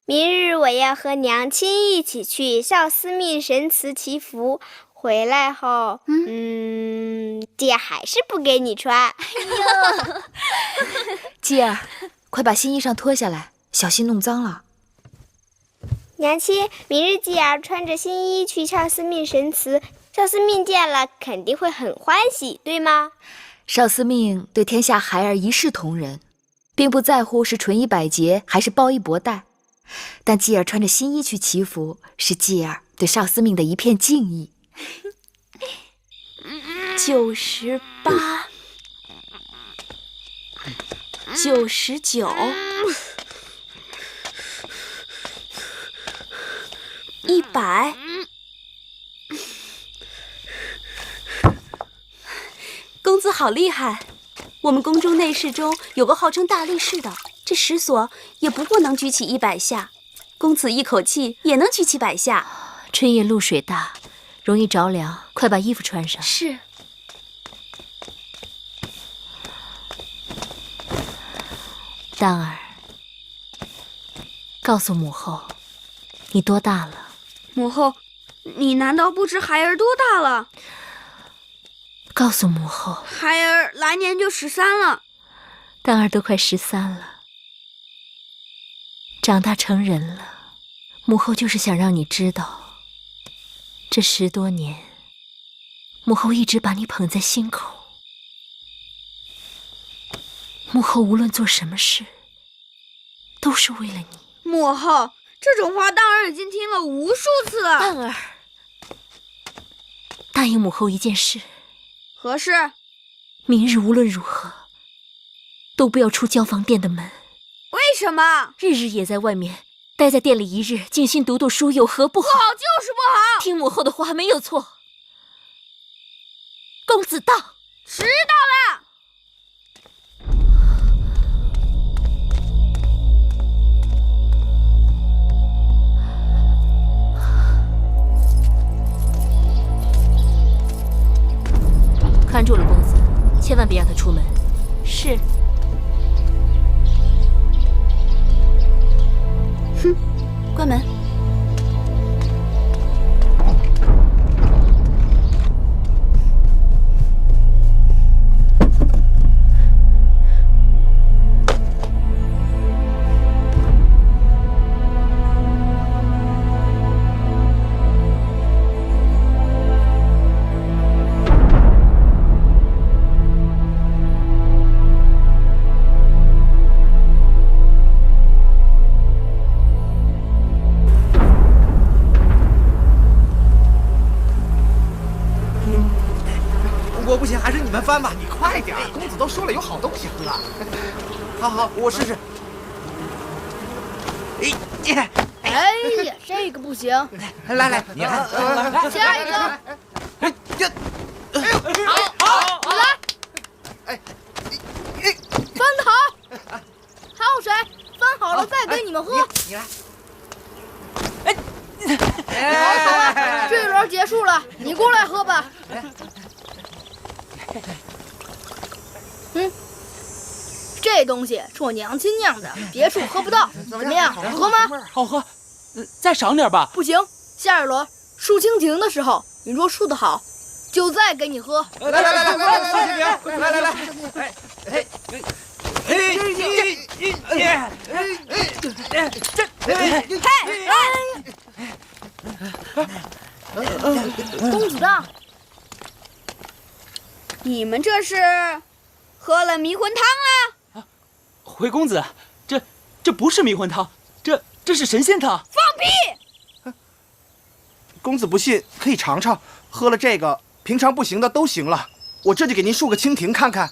明日我要和娘亲一起去少司命神祠祈福，回来后，姐还是不给你穿。哎呦，继儿，快把新衣裳脱下来，小心弄脏了。娘亲，明日继儿穿着新衣去少司命神祠，少司命见了肯定会很欢喜，对吗？少司命对天下孩儿一视同仁，并不在乎是纯衣百结还是包衣薄带。但继儿穿着新衣去祈福，是继儿对少司命的一片敬意。98、99、100。公子好厉害！我们宫中内侍中有个号称大力士的，这石锁也不过能举起100下，公子一口气也能举起100下。春夜露水大，容易着凉，快把衣服穿上。是。蛋儿，告诉母后，你多大了？母后，你难道不知孩儿多大了？告诉母后，孩儿来年就13了。蛋儿都快13了，长大成人了。母后就是想让你知道，这10多年，母后一直把你捧在心口。母后无论做什么事，都是为了你。母后，这种话蛋儿已经听了无数次了。蛋儿，答应母后一件事。何事？明日无论如何，都不要出交房殿的门。为什么？日日也在外面，待在店里1日，静心读读书，有何不好？不好就是不好。听母后的话没有错。公子到。知道了。你们翻吧，你快点，公子都说了有好东西喝。好好，我试试。哎呀，这个不行。来，你来，下一个。好，你来。翻得好，还有谁？翻好了再给你们喝。你来。好，这一轮结束了，你过来喝吧。这东西是我娘亲酿的，别处喝不到。怎么样，好喝吗？好喝，再赏点吧。不行，下一轮树蜻蜓的时候，你若树得好，就再给你喝。来，树蜻蜓，来，公子荡，你们这是喝了迷魂汤了？回公子，这不是迷魂汤，这是神仙汤。放屁！公子不信可以尝尝，喝了这个，平常不行的都行了。我这就给您竖个蜻蜓看看。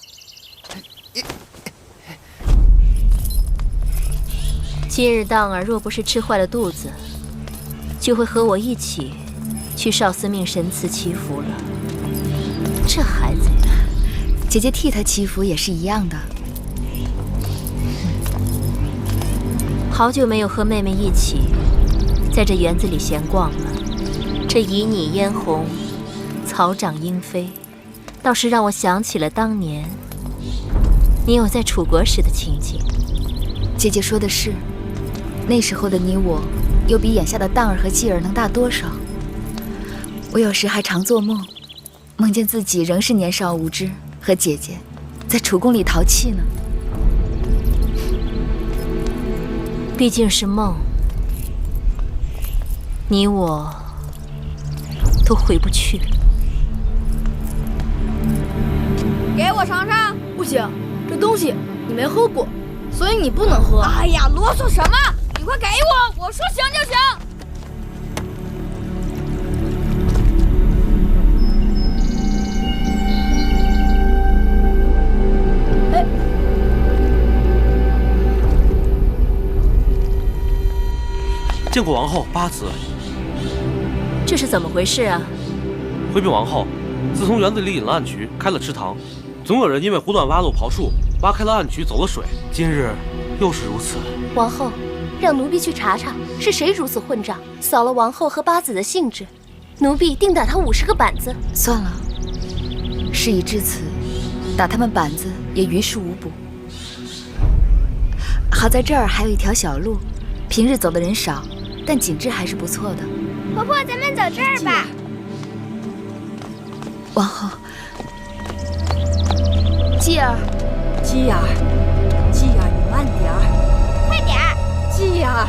今日荡儿若不是吃坏了肚子，就会和我一起去少司命神祠祈福了。这孩子呀，姐姐替他祈福也是一样的。好久没有和妹妹一起在这园子里闲逛了。这旖旎嫣红，草长莺飞，倒是让我想起了当年你有在楚国时的情景。姐姐说的是，那时候的你我，又比眼下的荡儿和继儿能大多少？我有时还常做梦，梦见自己仍是年少无知，和姐姐在楚宫里淘气呢。毕竟是梦，你我都回不去。给我尝尝。不行，这东西你没喝过，所以你不能喝。哎呀，啰嗦什么？你快给我！我说行就行。见过王后八次。这是怎么回事啊？回禀王后，自从园子里引了暗渠，开了池塘，总有人因为胡乱挖路刨树，挖开了暗渠走了水。今日又是如此。王后，让奴婢去查查是谁如此混账，扫了王后和八子的兴致。奴婢定打他50个板子。算了，事已至此，打他们板子也于事无补。好在这儿还有一条小路，平日走的人少，但景致还是不错的。婆婆，咱们走这儿吧。王后，继儿，继儿，继儿，你慢点儿，快点儿。继儿，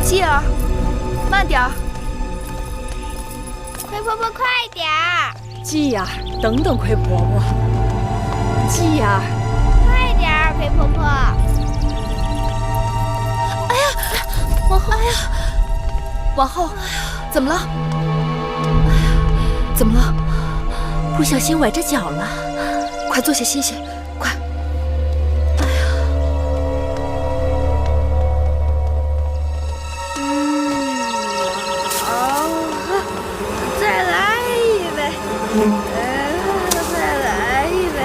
继儿，慢点儿。葵婆婆，快点儿。继儿，等等，葵婆婆。继儿，快点儿，葵婆婆。哎呀，王后，哎呀，王后，怎么了？怎么了？不小心崴着脚了，快坐下歇歇，快！再来一杯，再来一杯。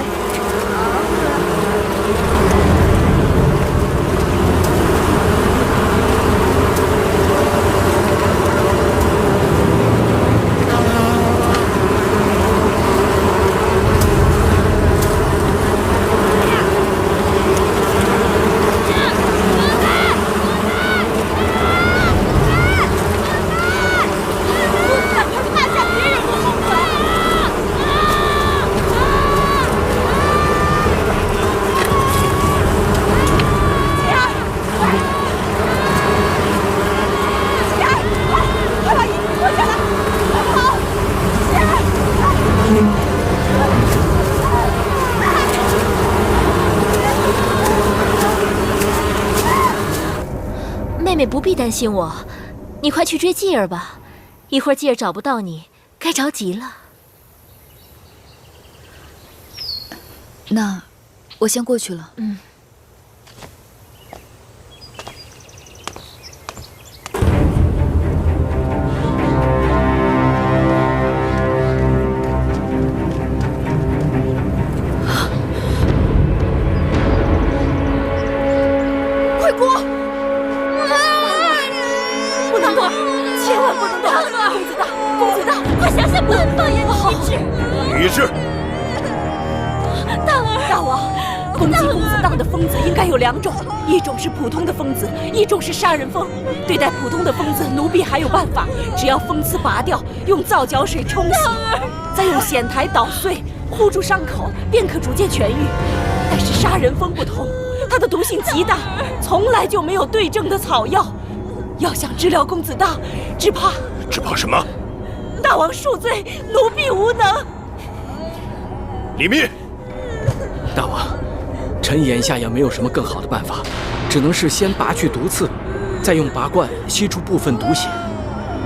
妹妹不必担心我，你快去追继儿吧。一会儿继儿找不到你，该着急了。那我先过去了。快过！不能动，千万不能动！公子大，快想想办法呀！于是，大王，攻击公子当的疯子应该有2种，一种是普通的疯子，一种是杀人疯。对待普通的疯子，奴婢还有办法，只要锋刺拔掉，用皂角水冲洗，再用筅台捣碎，糊住伤口，便可逐渐痊愈。但是杀人疯不同，它的毒性极大，从来就没有对症的草药。要想治疗公子当，只怕什么？大王恕罪，奴婢无能。李密，大王，臣眼下也没有什么更好的办法，只能是先拔去毒刺，再用拔罐吸出部分毒血。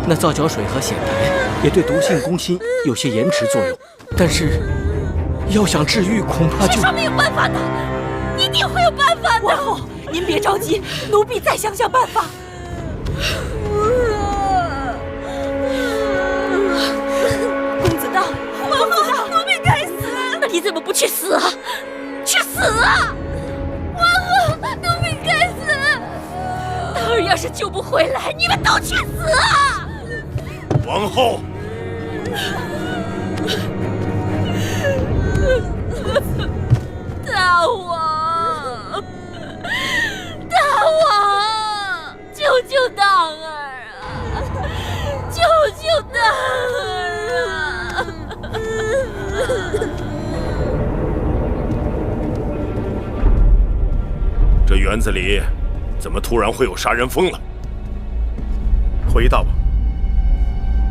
那皂角水和筅台也对毒性攻心有些延迟作用，但是要想治愈，恐怕就……谁说没有办法的？一定会有办法的。王后，您别着急，奴婢再想想办法。公子当，奴婢该死！那你怎么不去死啊？去死啊！王后，奴婢该死！当儿要是救不回来，你们都去死啊！王后，大王，救救当儿啊！救救当儿啊！这园子里怎么突然会有杀人蜂了？回大王，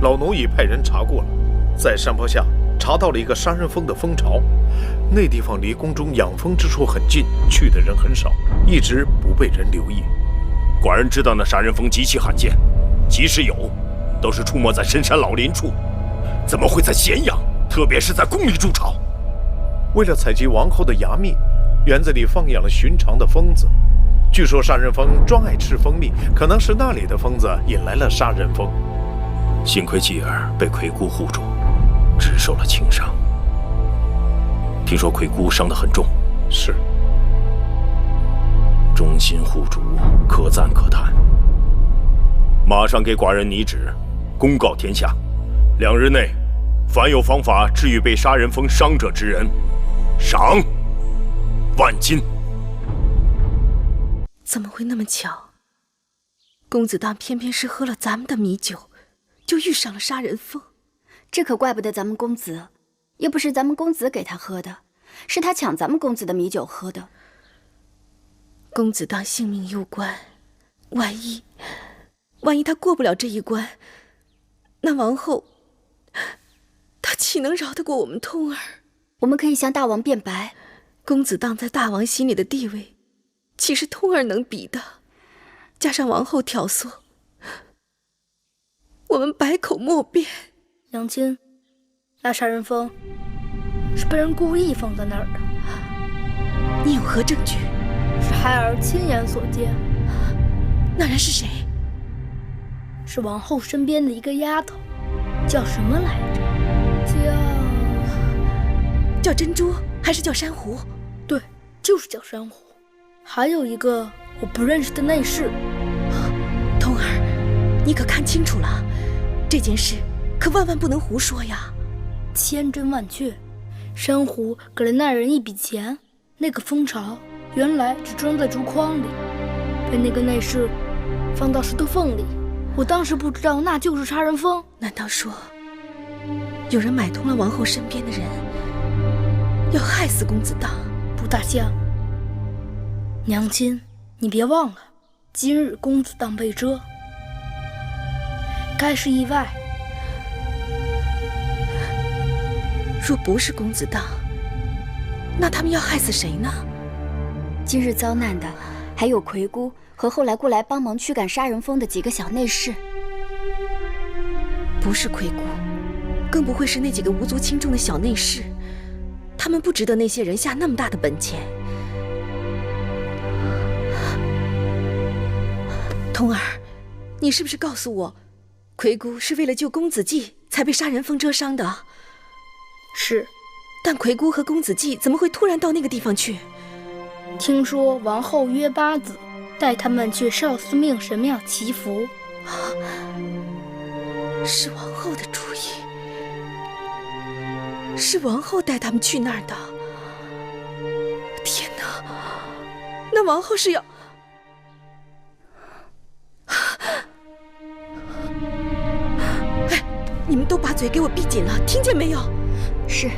老奴已派人查过了，在山坡下查到了一个杀人蜂的蜂巢，那地方离宫中养蜂之处很近，去的人很少，一直不被人留意。寡人知道那杀人蜂极其罕见，即使有，都是出没在深山老林处，怎么会在咸阳，特别是在宫里筑巢？为了采集王后的牙蜜，园子里放养了寻常的蜂子。据说杀人蜂专爱吃蜂蜜，可能是那里的蜂子引来了杀人蜂。幸亏继儿被魁姑护住，只受了轻伤。听说魁姑伤得很重。是。忠心护主，可赞可叹。马上给寡人拟旨，公告天下，2日内，凡有方法治愈被杀人蜂伤者之人，赏10000金。怎么会那么巧？公子当偏偏是喝了咱们的米酒，就遇上了杀人蜂。这可怪不得咱们公子，又不是咱们公子给他喝的，是他抢咱们公子的米酒喝的。公子当性命攸关，万一他过不了这一关，那王后她岂能饶得过我们通儿？我们可以向大王辩白，公子当在大王心里的地位，岂是通儿能比的？加上王后挑唆，我们百口莫辩。娘亲，那杀人蜂是被人故意放在那儿的。你有何证据？是孩儿亲眼所见。那人是谁？是王后身边的一个丫头，叫什么来着？叫珍珠还是叫珊瑚？对，就是叫珊瑚。还有一个我不认识的内侍。童儿，你可看清楚了，这件事可万万不能胡说呀！千真万确，珊瑚给了那人一笔钱，那个蜂巢原来只装在竹筐里，被那个内侍放到石头缝里。我当时不知道那就是杀人蜂。难道说有人买通了王后身边的人，要害死公子当？不大像。娘亲，你别忘了，今日公子当被蛰，该是意外。若不是公子当，那他们要害死谁呢？今日遭难的还有魁姑和后来过来帮忙驱赶杀人蜂的几个小内侍。不是魁姑，更不会是那几个无足轻重的小内侍。他们不值得那些人下那么大的本钱。童儿，你是不是告诉我，魁姑是为了救公子季才被杀人蜂蛰伤的？是。但魁姑和公子季怎么会突然到那个地方去？听说王后约八子带他们去少司命神庙祈福。是王后的主意，是王后带他们去那儿的。天哪，那王后是要……哎，你们都把嘴给我闭紧了，听见没有？是。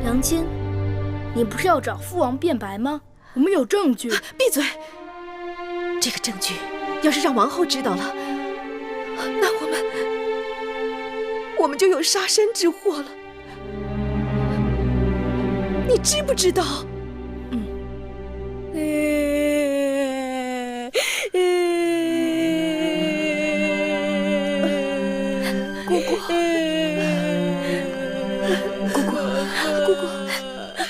杨坚，你不是要找父王辩白吗？我们有证据。闭嘴！这个证据要是让王后知道了，那我们就有杀身之祸了。你知不知道？姑姑，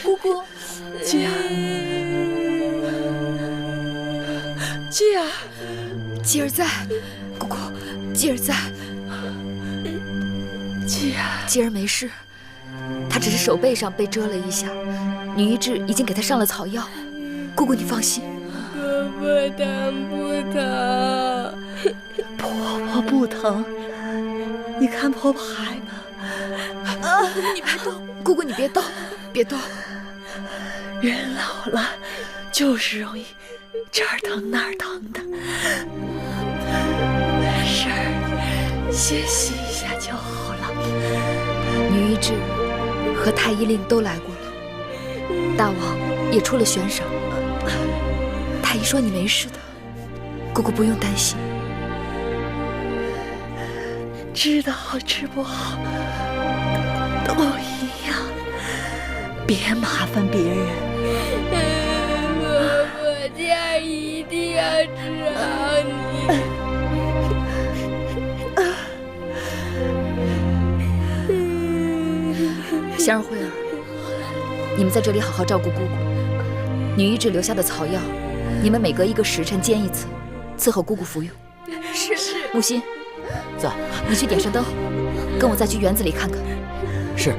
姑姑，姐儿，姐儿，继儿在，姑姑，继儿在。继儿没事，她只是手背上被蛰了一下，女医治已经给她上了草药。姑姑你放心。婆婆疼不疼？婆婆不疼，你看婆婆还吗？你别动，姑姑你别动，别动。人老了就是容易这儿疼那儿疼的，没事儿，歇息一下就好了。女医治和太医令都来过了，大王也出了悬赏。太医说你没事的，姑姑不用担心。知道好治不好都一样，别麻烦别人。婆婆，这儿一定要治好你。香儿、慧儿，你们在这里好好照顾姑姑。女医治留下的草药，你们每隔1个时辰煎一次，伺候姑姑服用。是。木心，走，你去点上灯，跟我再去园子里看看。是。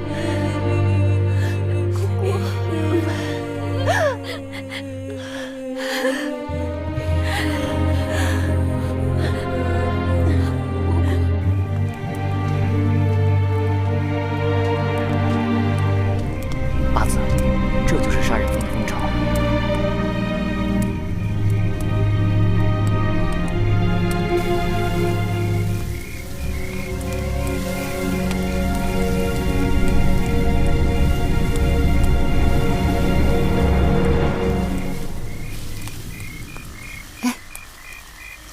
八子，这就是杀人蜂的蜂巢。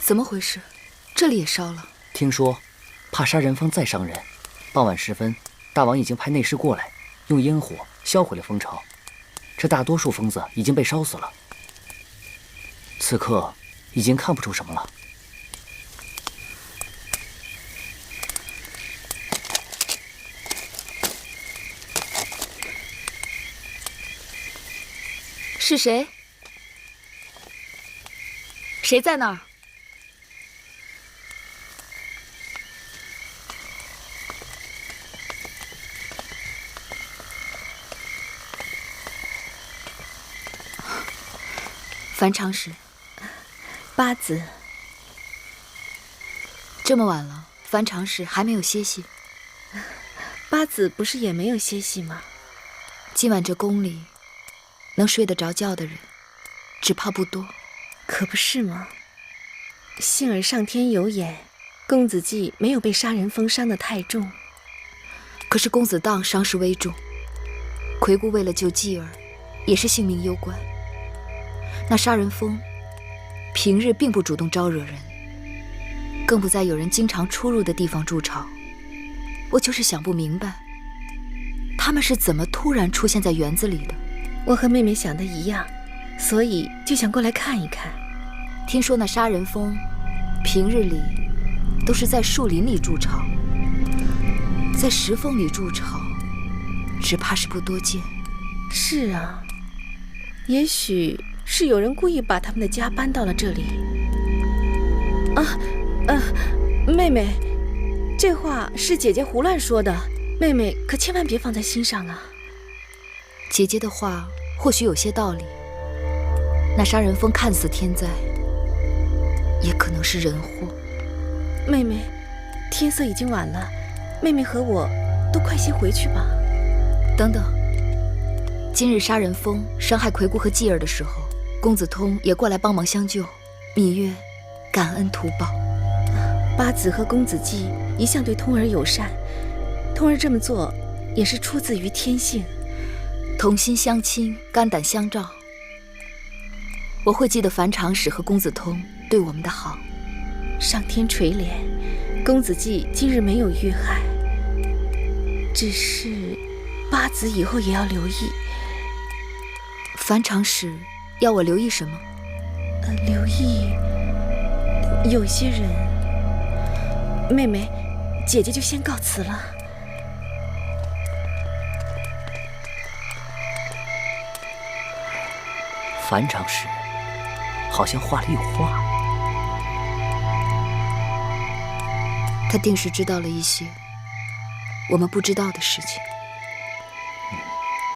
怎么回事？这里也烧了。听说，怕杀人蜂再伤人，傍晚时分，大王已经派内侍过来，用烟火销毁了蜂巢。这大多数蜂子已经被烧死了，此刻已经看不出什么了。是谁？谁在那儿？樊长史，八子，这么晚了，樊长史还没有歇息。八子不是也没有歇息吗？今晚这宫里，能睡得着觉的人，只怕不多。可不是吗？幸而上天有眼，公子季没有被杀人蜂伤得太重。可是公子荡伤势危重，魁姑为了救继儿，也是性命攸关。那杀人蜂平日并不主动招惹人，更不在有人经常出入的地方筑巢。我就是想不明白，他们是怎么突然出现在园子里的。我和妹妹想的一样，所以就想过来看一看。听说那杀人蜂平日里都是在树林里筑巢，在石缝里筑巢，只怕是不多见。是啊，也许是有人故意把他们的家搬到了这里。妹妹，这话是姐姐胡乱说的，妹妹可千万别放在心上啊。姐姐的话或许有些道理，那杀人蜂看似天灾，也可能是人祸。妹妹，天色已经晚了，妹妹和我都快些回去吧。等等，今日杀人蜂伤害魁姑和继儿的时候，公子通也过来帮忙相救，芈月感恩图报。八子和公子季一向对通儿友善，通儿这么做也是出自于天性。同心相亲，肝胆相照。我会记得樊长史和公子通对我们的好。上天垂怜，公子季今日没有遇害，只是八子以后也要留意。樊长史要我留意什么？留意有些人。妹妹，姐姐就先告辞了。樊长史好像话里有话。他定是知道了一些我们不知道的事情。